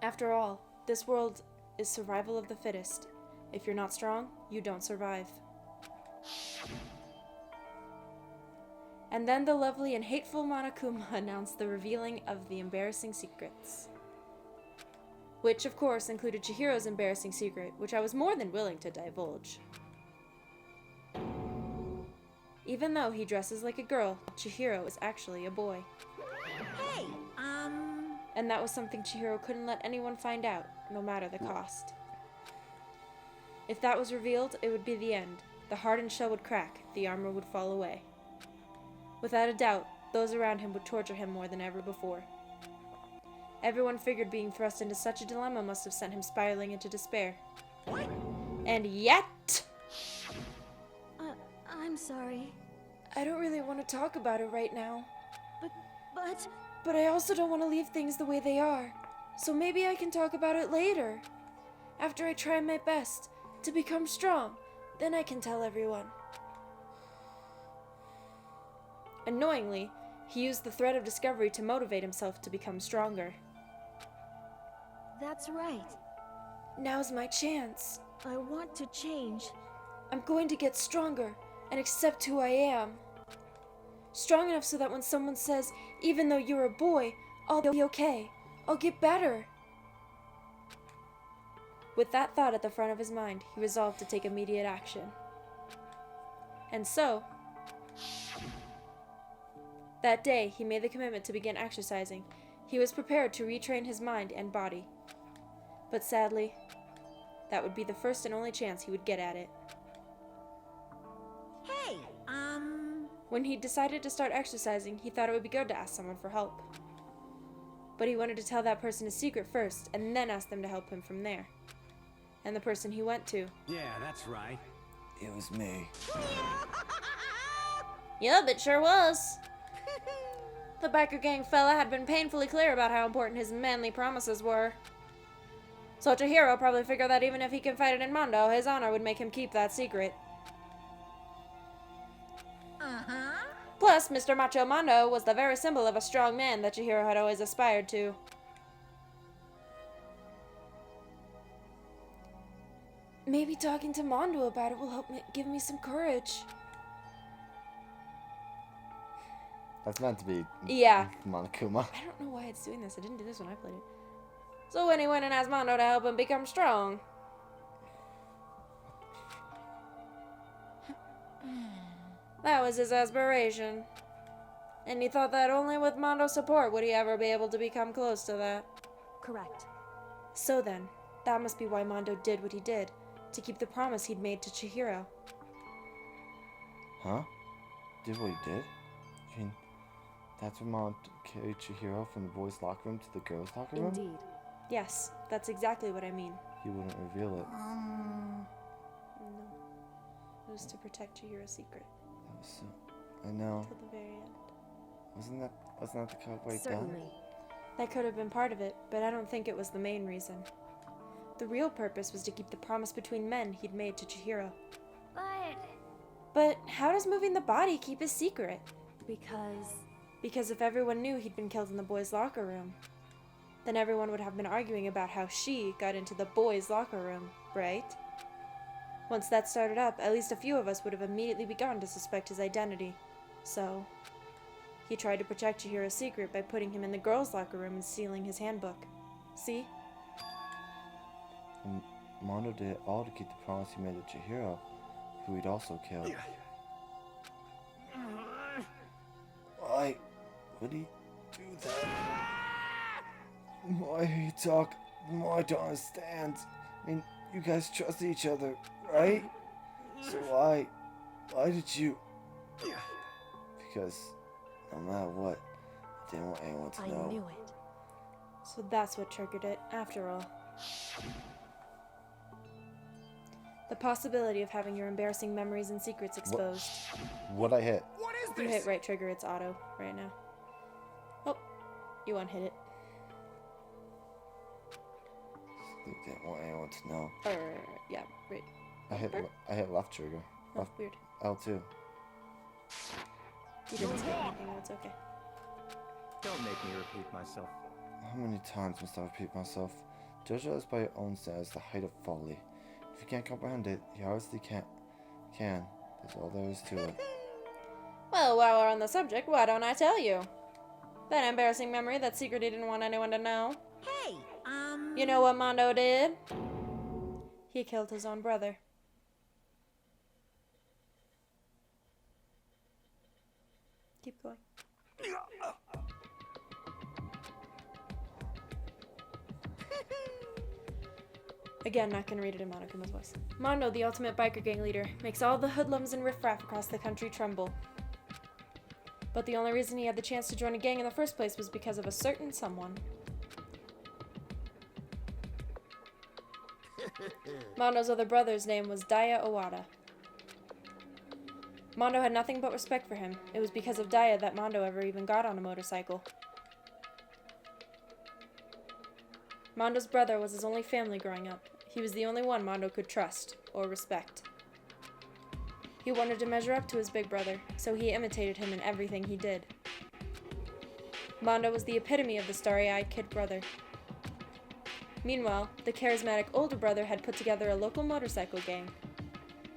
After all, this world is survival of the fittest. If you're not strong, you don't survive. And then the lovely and hateful Monokuma announced the revealing of the embarrassing secrets. Which, of course, included Chihiro's embarrassing secret, which I was more than willing to divulge. Even though he dresses like a girl, Chihiro is actually a boy. Hey, And that was something Chihiro couldn't let anyone find out, no matter the cost. If that was revealed, it would be the end. The hardened shell would crack, the armor would fall away. Without a doubt, those around him would torture him more than ever before. Everyone figured being thrust into such a dilemma must have sent him spiraling into despair. And yet... I'm sorry. I don't really want to talk about it right now. But... But I also don't want to leave things the way they are. So maybe I can talk about it later. After I try my best to become strong, then I can tell everyone. Annoyingly, he used the thread of discovery to motivate himself to become stronger. That's right. Now's my chance. I want to change. I'm going to get stronger and accept who I am. Strong enough so that when someone says, even though you're a boy, I'll be okay. I'll get better. With that thought at the front of his mind, he resolved to take immediate action. And so, that day, he made the commitment to begin exercising. He was prepared to retrain his mind and body. But sadly, that would be the first and only chance he would get at it. hey, When he decided to start exercising, he thought it would be good to ask someone for help. But he wanted to tell that person his secret first, and then ask them to help him from there. And the person he went to... Yeah, that's right. It was me. Yup, it sure was. The biker gang fella had been painfully clear about how important his manly promises were. So Chihiro probably figured that even if he confided in Mondo, his honor would make him keep that secret. Plus, Mr. Macho Mondo was the very symbol of a strong man that Chihiro had always aspired to. Maybe talking to Mondo about it will help give me some courage. That's meant to be Monokuma. I don't know why it's doing this. I didn't do this when I played it. So when he went and asked Mondo to help him become strong. That was his aspiration. And he thought that only with Mondo's support would he ever be able to become close to that. Correct. So then, that must be why Mondo did what he did, to keep the promise he'd made to Chihiro. Huh? Did what he did? You mean that's when Mom carried Chihiro from the boys' locker room to the girls' locker room? Indeed. Yes, that's exactly what I mean. He wouldn't reveal it. No. It was to protect Chihiro's secret. That was so... I know. Till the very end. Wasn't that the correct way Certainly. done? That could have been part of it, but I don't think it was the main reason. The real purpose was to keep the promise between men he'd made to Chihiro. But how does moving the body keep his secret? Because if everyone knew he'd been killed in the boys' locker room, then everyone would have been arguing about how she got into the boys' locker room, right? Once that started up, at least a few of us would have immediately begun to suspect his identity. So, he tried to protect Chihiro's secret by putting him in the girls' locker room and stealing his handbook. See? Mondo did it all to keep the promise he made to Chihiro, who he'd also killed. Why would he do that? Why he talk? I don't understand. I mean, you guys trust each other, right? So why did you? Because no matter what, I didn't want anyone to know. I knew it. So that's what triggered it, after all. The possibility of having your embarrassing memories and secrets exposed. What I hit? What is You this? hit right trigger, it's auto right now. Oh, you unhit it. They didn't want anyone to know. Yeah, right. I hit left trigger. Oh, Left weird. L2. You didn't skip anything, that's okay. Don't make me repeat myself. How many times must I repeat myself? JoJo is by your own standards the height of folly. If you can't comprehend it, you obviously can. That's all there is to it. Well, while we're on the subject, why don't I tell you? That embarrassing memory, that secret he didn't want anyone to know. Hey, You know what Mondo did? He killed his own brother. Keep going. Again, not gonna read it in Monokuma's voice. Mondo, the ultimate biker gang leader, makes all the hoodlums and riffraff across the country tremble. But the only reason he had the chance to join a gang in the first place was because of a certain someone. Mondo's other brother's name was Daya Owada. Mondo had nothing but respect for him. It was because of Daya that Mondo ever even got on a motorcycle. Mondo's brother was his only family growing up. He was the only one Mondo could trust or respect. He wanted to measure up to his big brother, so he imitated him in everything he did. Mondo was the epitome of the starry-eyed kid brother. Meanwhile, the charismatic older brother had put together a local motorcycle gang.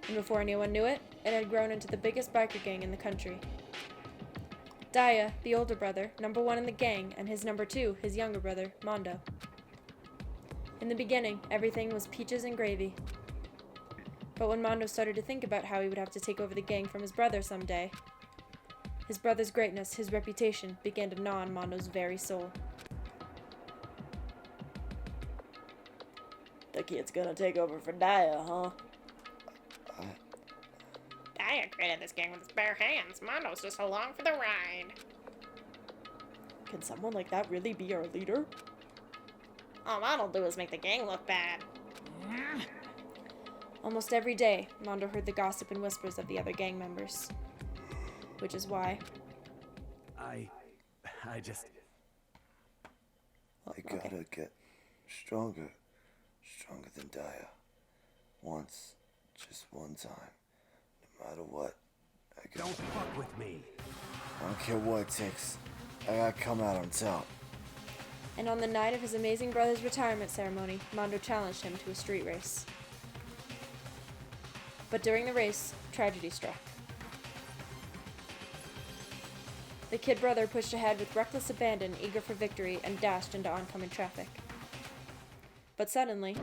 And before anyone knew it, it had grown into the biggest biker gang in the country. Daya, the older brother, number one in the gang, and his number two, his younger brother, Mondo. In the beginning, everything was peaches and gravy. But when Mondo started to think about how he would have to take over the gang from his brother someday, his brother's greatness, his reputation, began to gnaw on Mondo's very soul. The kid's gonna take over for Daya, huh? Daya created this gang with his bare hands. Mondo's just along for the ride. Can someone like that really be our leader? All Mondo'll do is make the gang look bad. Almost every day, Mondo heard the gossip and whispers of the other gang members. Which is why... I just... I gotta get stronger. Stronger than Daya. Once. Just one time. No matter what. I gotta... Don't fuck with me. I don't care what it takes. I gotta come out on top. And on the night of his amazing brother's retirement ceremony, Mondo challenged him to a street race. But during the race, tragedy struck. The kid brother pushed ahead with reckless abandon, eager for victory, and dashed into oncoming traffic. But suddenly...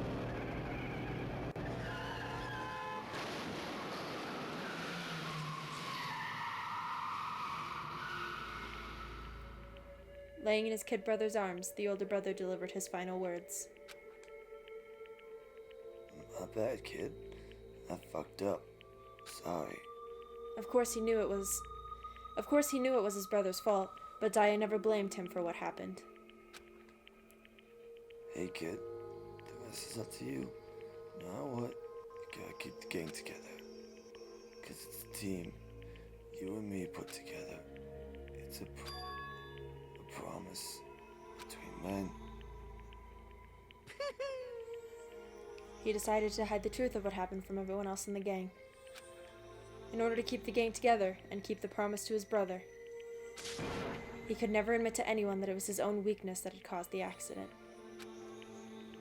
laying in his kid brother's arms, the older brother delivered his final words. My bad, kid. I fucked up. Sorry. Of course he knew it was his brother's fault, but Daya never blamed him for what happened. Hey, kid. The rest is up to you. Now what? You gotta keep the gang together. Cause it's a team. You and me put together. It's a promise between men. He decided to hide the truth of what happened from everyone else in the gang. In order to keep the gang together and keep the promise to his brother. He could never admit to anyone that it was his own weakness that had caused the accident.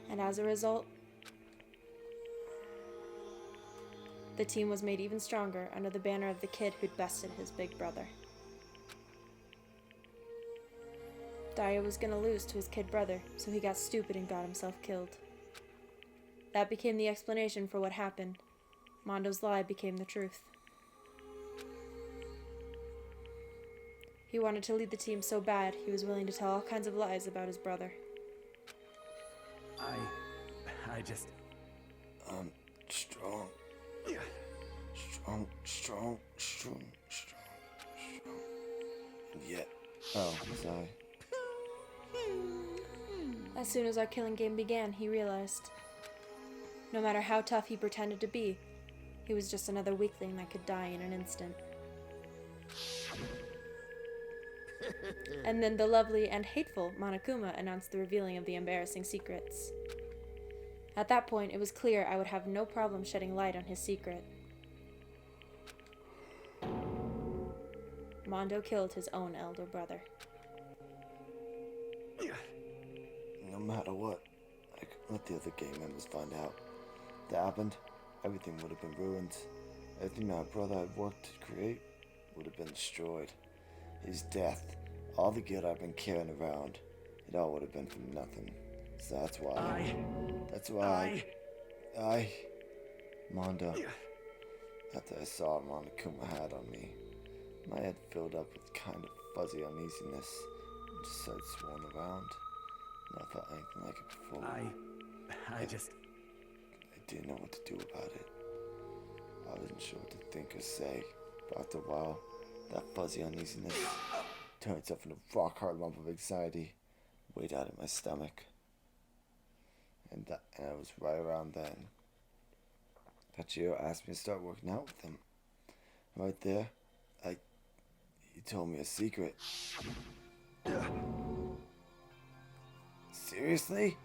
And as a result, the team was made even stronger under the banner of the kid who'd bested his big brother. Daya was gonna lose to his kid brother, so he got stupid and got himself killed. That became the explanation for what happened. Mondo's lie became the truth. He wanted to lead the team so bad, he was willing to tell all kinds of lies about his brother. I just... Strong. Strong. And yet... Oh, sorry. As soon as our killing game began, he realized. No matter how tough he pretended to be, he was just another weakling that could die in an instant. And then the lovely and hateful Monokuma announced the revealing of the embarrassing secrets. At that point, it was clear I would have no problem shedding light on his secret. Mondo killed his own elder brother. No matter what, I could let the other gang members find out. If that happened, everything would have been ruined. Everything my brother had worked to create would have been destroyed. His death, all the guilt I've been carrying around, it all would have been for nothing. So that's why. Mondo. After I saw what Monokuma had on me, my head filled up with kind of fuzzy uneasiness and just started swirling around. Never felt anything like it before. I just... I didn't know what to do about it. I wasn't sure what to think or say, but after a while, that fuzzy uneasiness turned itself into a rock-hard lump of anxiety, weighed out in my stomach. And it was right around then Pachiro asked me to start working out with him. Right there, he told me a secret. Seriously?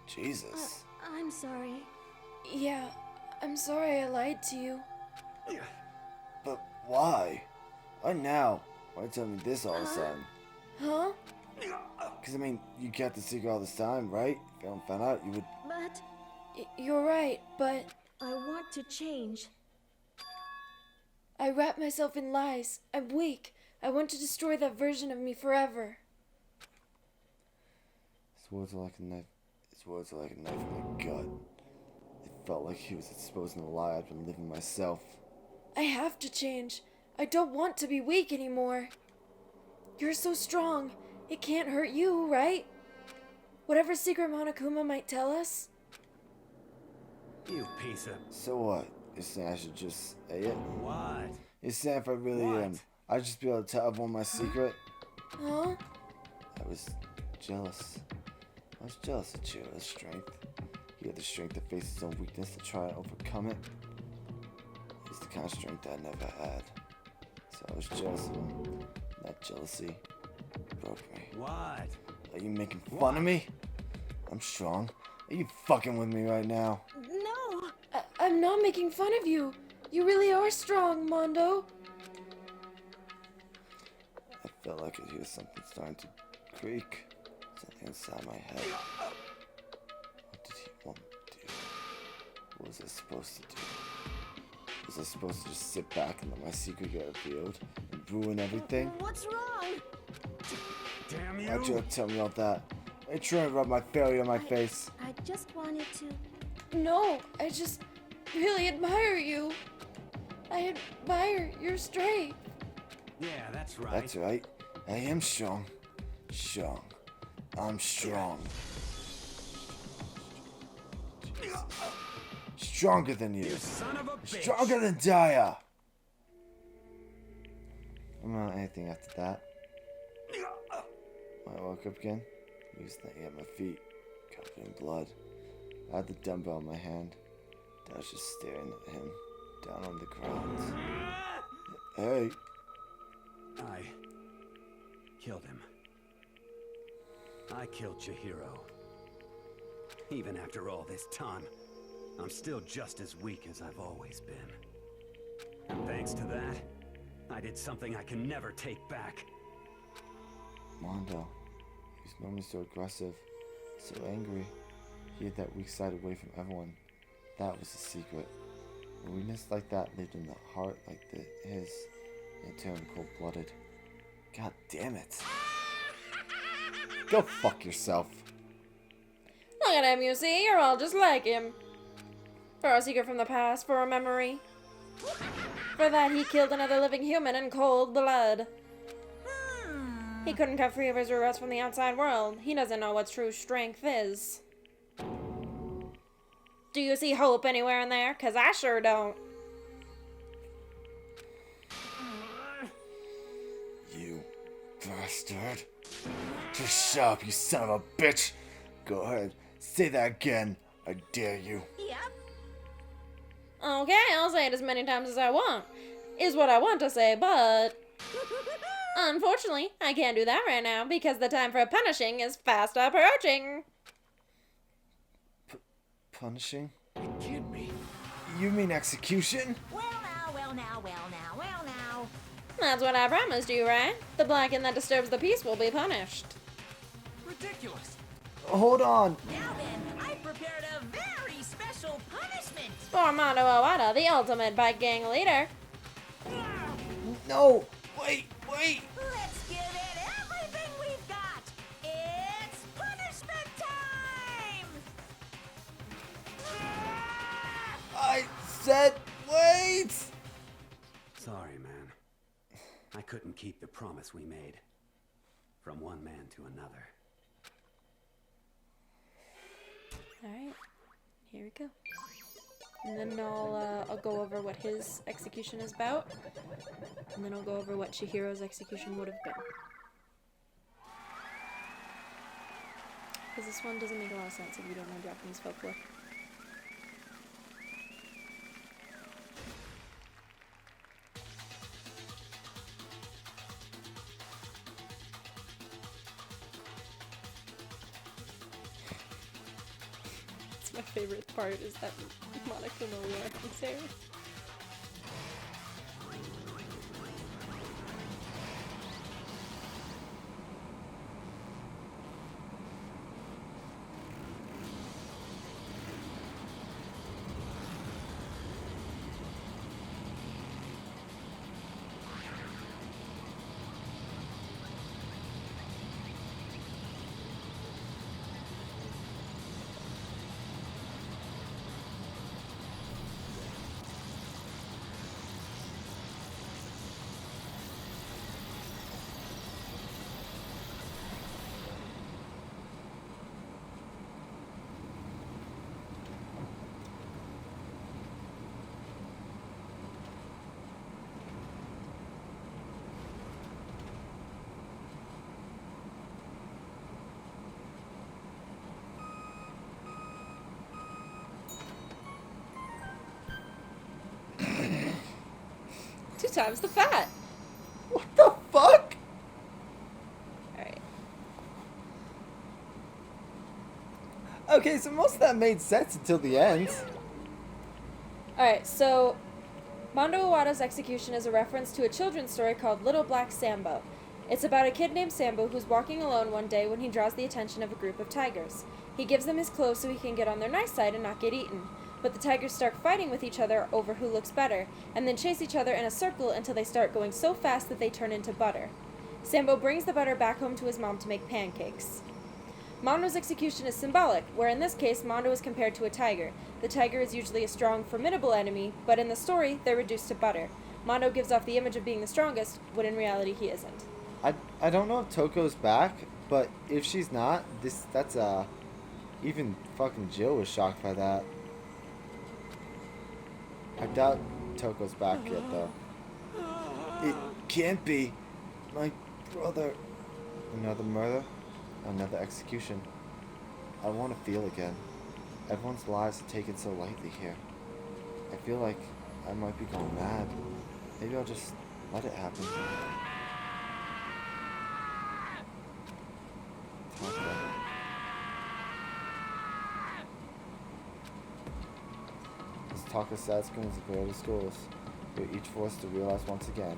Jesus. I'm sorry. Yeah, I'm sorry I lied to you. But why? Why now? Why tell me this all of a sudden? Huh? Because, you kept the secret all this time, right? If you hadn't found out, you would... But... You're right, but... I want to change. I wrap myself in lies. I'm weak. I want to destroy that version of me forever. His words are like a knife. His words are like a knife in my gut. It felt like he was exposing the lie I'd been living myself. I have to change. I don't want to be weak anymore. You're so strong. It can't hurt you, right? Whatever secret Monokuma might tell us. You piece of... So what? You're saying I should just say it? What? You're saying if I really am, I'd just be able to tell everyone my secret? Huh? I was jealous. I was jealous of Chihiro's strength. He had the strength to face his own weakness to try and overcome it. It's the kind of strength I never had. So I was jealous of him. That jealousy broke me. What? Are you making fun of me? I'm strong. Are you fucking with me right now? No! I'm not making fun of you. You really are strong, Mondo. I felt like I could hear something starting to creak. Something inside my head. What did he want me to do? What was I supposed to do? Was I supposed to just sit back and let my secret get revealed and ruin everything? What's wrong? Damn you! Why'd you have to tell me all that? Why are you trying to rub my failure on my face? I just wanted to... No, I just really admire you. I admire your strength. Yeah, that's right. That's right. I am strong. Strong. I'm strong. Jesus. Stronger than you. You son of a bitch. Stronger than Daya. I'm not anything after that. When I woke up again, he was laying at my feet, covered in blood. I had the dumbbell in my hand. I was just staring at him, down on the ground. Hey. I killed him. I killed Chihiro. Even after all this time, I'm still just as weak as I've always been. And thanks to that, I did something I can never take back. Mondo. He was normally so aggressive, so angry. He had that weak side away from everyone. That was the secret. A weakness like that lived in the heart like his, and it turned cold-blooded. God damn it. Go fuck yourself. Look at him, you see? You're all just like him. For a secret from the past, for a memory. For that, he killed another living human in cold blood. He couldn't cut free of his roots from the outside world. He doesn't know what true strength is. Do you see hope anywhere in there? 'Cause I sure don't. You bastard. Just shut up, you son of a bitch. Go ahead, say that again. I dare you. Yep. Okay, I'll say it as many times as I want. Is what I want to say, but... unfortunately, I can't do that right now because the time for punishing is fast approaching. Punishing? You kidding me? You mean execution? Well now, well now, well now, well now. That's what I promised you, right? The Blacken that disturbs the peace will be punished. Ridiculous. Hold on. Now then, I prepared a very special punishment. For Mondo Owada, the ultimate bike gang leader. No, wait. Let's give it everything we've got. It's punishment time. I said wait! Sorry, man. I couldn't keep the promise we made. From one man to another. Alright, here we go. And then I'll go over what his execution is about. And then I'll go over what Chihiro's execution would have been. Because this one doesn't make a lot of sense if you don't know Japanese folklore. My favorite part is that Monokuma wearing his hair. Two times the fat. What the fuck? Alright. Okay, so most of that made sense until the end. Alright, so Mondo Owada's execution is a reference to a children's story called Little Black Sambo. It's about a kid named Sambo who's walking alone one day when he draws the attention of a group of tigers. He gives them his clothes so he can get on their nice side and not get eaten. But the tigers start fighting with each other over who looks better, and then chase each other in a circle until they start going so fast that they turn into butter. Sambo brings the butter back home to his mom to make pancakes. Mondo's execution is symbolic, where in this case Mondo is compared to a tiger. The tiger is usually a strong, formidable enemy, but in the story, they're reduced to butter. Mondo gives off the image of being the strongest, when in reality he isn't. I don't know if Toko's back, but if she's not, that's even fucking Jill was shocked by that. I doubt Toko's back yet, though. It can't be. My brother. Another murder? Another execution. I want to feel again. Everyone's lives are taken so lightly here. I feel like I might be going mad. Maybe I'll just let it happen. Taka's sad screams of go to schools. We're each forced to realize once again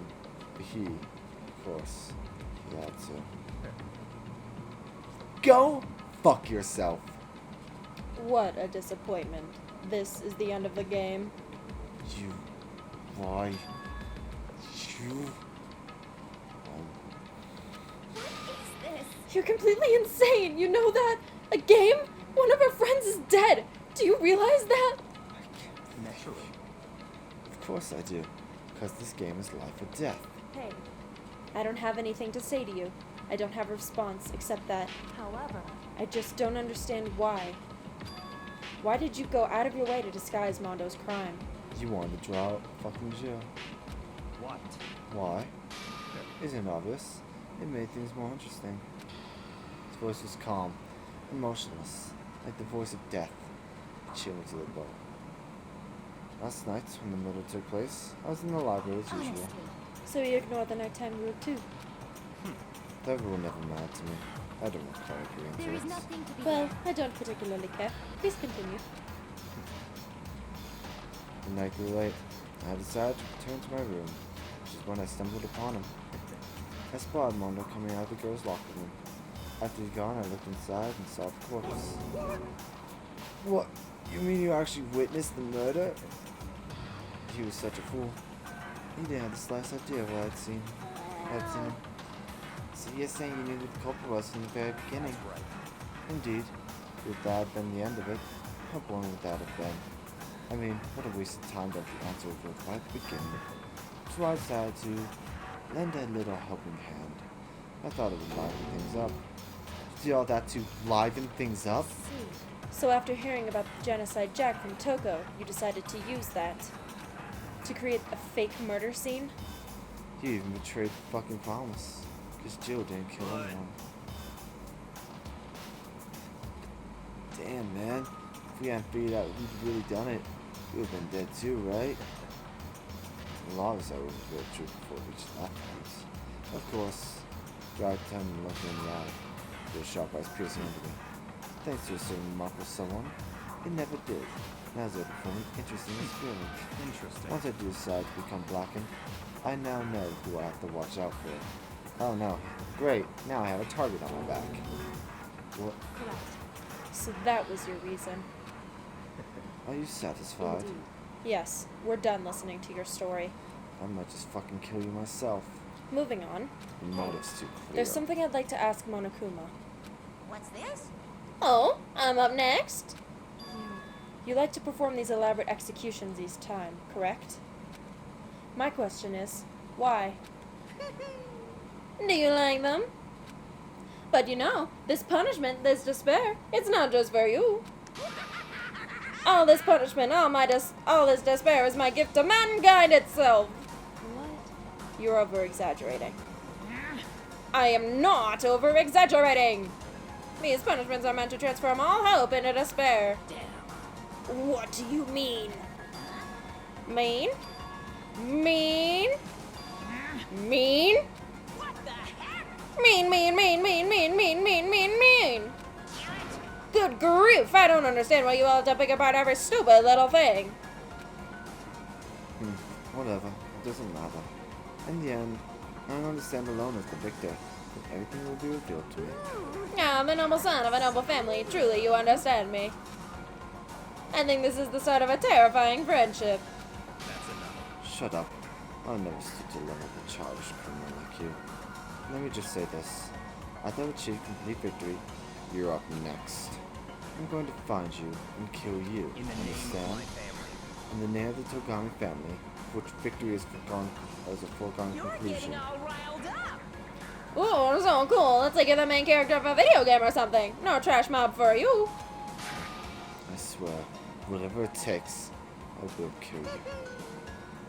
that he, of course, he had to. Go fuck yourself. What a disappointment. This is the end of the game. Why? What is this? You're completely insane, you know that? A game? One of our friends is dead. Do you realize that? Naturally. Of course I do. Because this game is life or death. Hey, I don't have anything to say to you. I don't have a response except that however, I just don't understand why. Why did you go out of your way to disguise Mondo's crime? You wanted to draw out fucking Jill. What? Why? Isn't it obvious? It made things more interesting. His voice was calm, emotionless, like the voice of death, chilling to the bone. Last night, when the murder took place, I was in the library as usual. So you ignored the nighttime rule too? That rule never mattered to me. I don't recall agreeing There is to it. nothing to be Well, I don't particularly care. Please continue. The night grew late. I decided to return to my room, which is when I stumbled upon him. I spotted Mondo coming out of the girls' locker room. After he'd gone, I looked inside and saw the corpse. What? You mean you actually witnessed the murder? He was such a fool. He didn't have the slightest idea what I'd seen. Him. So you're saying you knew who the culprit was from the very beginning? Indeed. If that had been the end of it, how boring would that have been? I mean, what a waste of time that the answer revealed right at the beginning. So I decided to lend a little helping hand. I thought it would liven things up. Did all that to liven things up? So after hearing about the genocide Jack from Toko, you decided to use that to create a fake murder scene? You even betrayed the fucking promise. Because Jill didn't kill anyone. Damn, man. If we hadn't figured out who'd really done it, we would have been dead too, right? Well, obviously I would have revealed the truth before we reached that point. Of course, God turned and looked me in the eye. With sharp eyes piercing into me. Thanks to a certain remarkable someone, it never did. Now it's over for me, interesting experience. Interesting. Once I do decide to become blackened, I now know who I have to watch out for. Oh no, great, now I have a target on my back. What? Correct. So that was your reason. Are you satisfied? Indeed. Yes, we're done listening to your story. I might just fucking kill you myself. Moving on. The motive's too clear. There's something I'd like to ask Monokuma. What's this? Oh, I'm up next. You like to perform these elaborate executions each time, correct? My question is, why? Do you like them? But you know, this punishment, this despair, it's not just for you. All this punishment, all this despair is my gift to mankind itself. What? You're over-exaggerating. I am not over-exaggerating. These punishments are meant to transform all hope into despair. What do you mean? Mean? Mean? Mean? What the heck? Mean. Good grief, I don't understand why you all have to pick apart every stupid little thing. Whatever, it doesn't matter. In the end, I don't understand alone as the victor, but everything will be revealed to me. I'm a noble son of a noble family, truly you understand me. I think this is the start of a terrifying friendship. Shut up. I'll never stood to level with a childish criminal like you. Let me just say this. After I've achieved complete victory, you're up next. I'm going to find you and kill you, In the name of understand? my family. In the name of the Togami family, which victory is as a foregone conclusion. All riled up. Ooh, so cool. Let's like you're the main character of a video game or something. No trash mob for you. I swear, whatever it takes, I will kill you.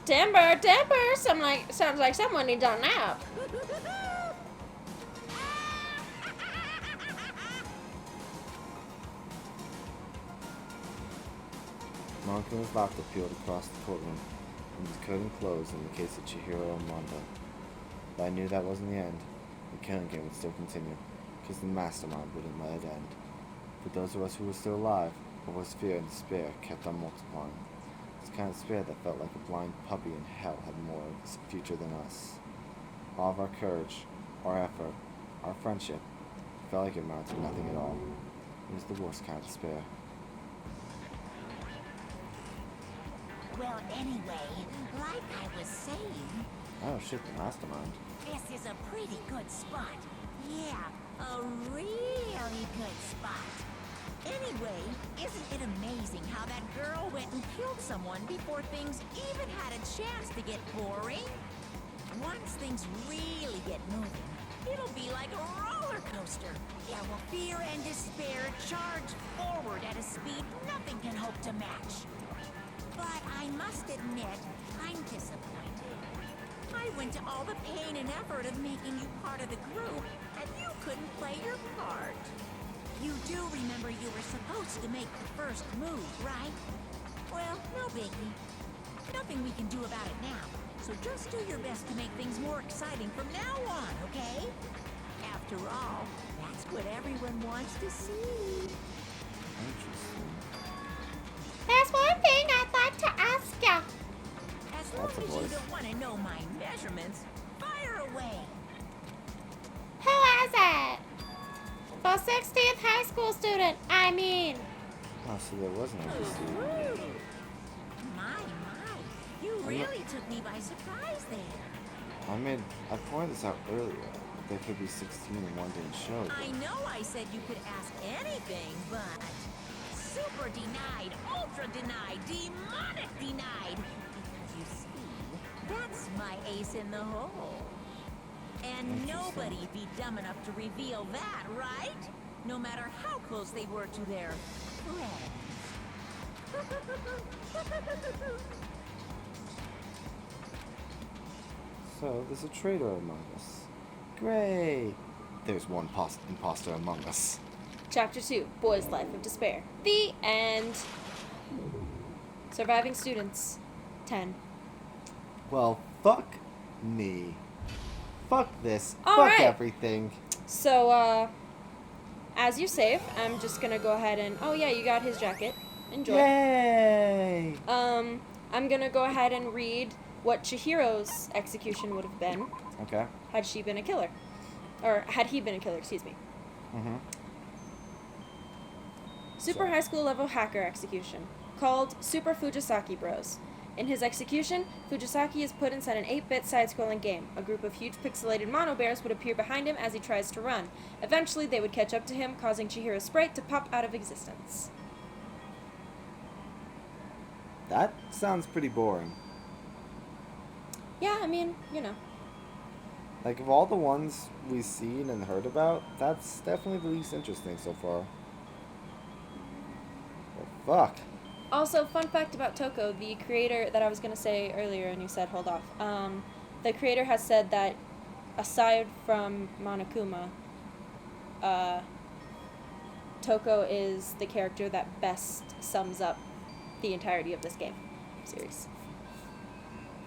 Timber. Sounds like someone needs a nap. Monkuma's laughter peeled across the courtroom, and the curtain closed in the case of Chihiro and Mondo. But I knew that wasn't the end. The killing game would still continue, because the mastermind wouldn't let it end. For those of us who were still alive, what was fear and despair kept on multiplying. It's the kind of despair that felt like a blind puppy in hell had more of its future than us. All of our courage, our effort, our friendship, felt like it amounted to nothing at all. It was the worst kind of despair. Well, anyway, like I was saying, Oh shit, the mastermind. this is a pretty good spot. Yeah, a really good spot. Anyway, isn't it amazing how that girl went and killed someone before things even had a chance to get boring? Once things really get moving, it'll be like a roller coaster. Yeah, well, fear and despair charge forward at a speed nothing can hope to match. But I must admit, I'm disappointed. I went to all the pain and effort of making you part of the group, and you couldn't play your part. You do remember you were supposed to make the first move, right? Well, no biggie. Nothing we can do about it now, so just do your best to make things more exciting from now on, okay? After all, that's what everyone wants to see. There's one thing I'd like to ask ya. As long as you don't want to know my measurements, fire away. Who is it? The 60th high school student, I mean. Oh, so there was no Ooh. My, you really took me by surprise there. I pointed this out earlier. There could be 16 and one didn't show. I know I said you could ask anything, but super denied, ultra denied, demonic denied. Because you see, that's my ace in the hole. And nobody'd be dumb enough to reveal that, right? No matter how close they were to their friends. So, there's a traitor among us. Great! There's one imposter among us. Chapter 2, Boy's Life of Despair. The end. Surviving students, 10. Well, fuck me. Fuck this. All fuck right. everything. So, as you save, I'm just gonna go ahead and... Oh yeah, you got his jacket. Enjoy. Yay! I'm gonna go ahead and read what Chihiro's execution would have been. Okay. Had she been a killer. Or had he been a killer, excuse me. Mm-hmm. Super high school level hacker execution. Called Super Fujisaki Bros. In his execution, Fujisaki is put inside an 8-bit side-scrolling game. A group of huge pixelated mono bears would appear behind him as he tries to run. Eventually, they would catch up to him, causing Chihiro's sprite to pop out of existence. That sounds pretty boring. Yeah, I mean, you know. Like, of all the ones we've seen and heard about, that's definitely the least interesting so far. But fuck. Also, fun fact about Toko, the creator that I was going to say earlier and you said hold off. The creator has said that aside from Monokuma, Toko is the character that best sums up the entirety of this game series.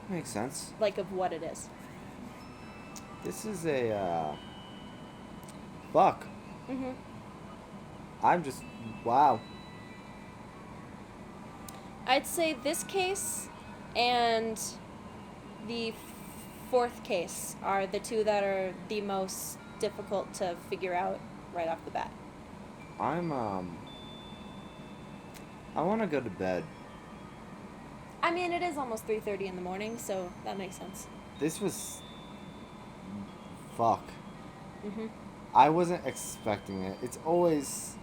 Makes sense. Like, of what it is. This is a, fuck. Mm-hmm. I'm just, wow. I'd say this case and the fourth case are the two that are the most difficult to figure out right off the bat. I want to go to bed. I mean, it is almost 3:30 in the morning, so that makes sense. This was... fuck. Mm-hmm. I wasn't expecting it. It's always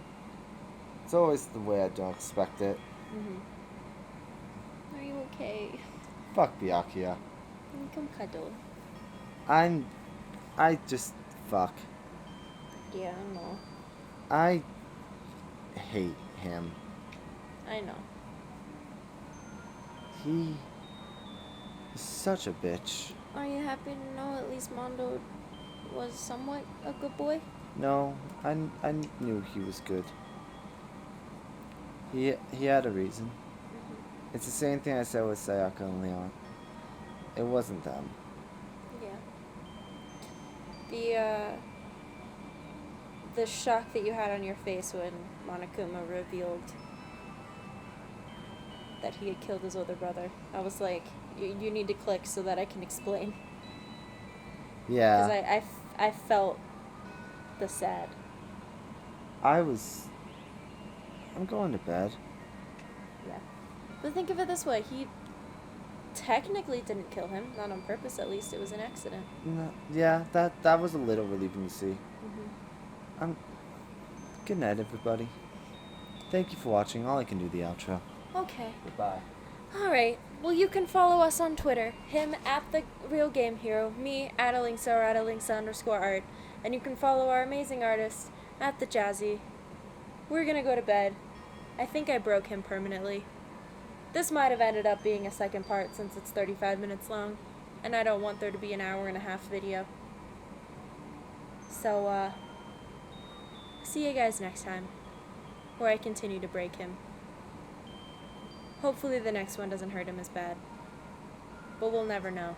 the way I don't expect it. Mm-hmm. Are you okay? Fuck Byakuya. Come cuddle. I just... fuck. Yeah, I know. I hate him. I know. He is such a bitch. Are you happy to know at least Mondo was somewhat a good boy? No, I knew he was good. He had a reason. Mm-hmm. It's the same thing I said with Sayaka and Leon. It wasn't them. Yeah. The shock that you had on your face when Monokuma revealed that he had killed his older brother. I was like, you need to click so that I can explain. Yeah. Because I felt the sad. I'm going to bed. Yeah. But think of it this way, he technically didn't kill him, not on purpose at least, it was an accident. No, yeah, that was a little relieving to see. Mm-hmm. Good night, everybody. Thank you for watching. I'll can do the outro. Okay. Goodbye. Alright, well you can follow us on Twitter, him at the Real Game Hero, me at Alinksa or at Alinksa_art, and you can follow our amazing artist at the Jazzy. We're gonna go to bed. I think I broke him permanently. This might have ended up being a second part since it's 35 minutes long, and I don't want there to be an hour-and-a-half video. So, see you guys next time, where I continue to break him. Hopefully the next one doesn't hurt him as bad. But we'll never know.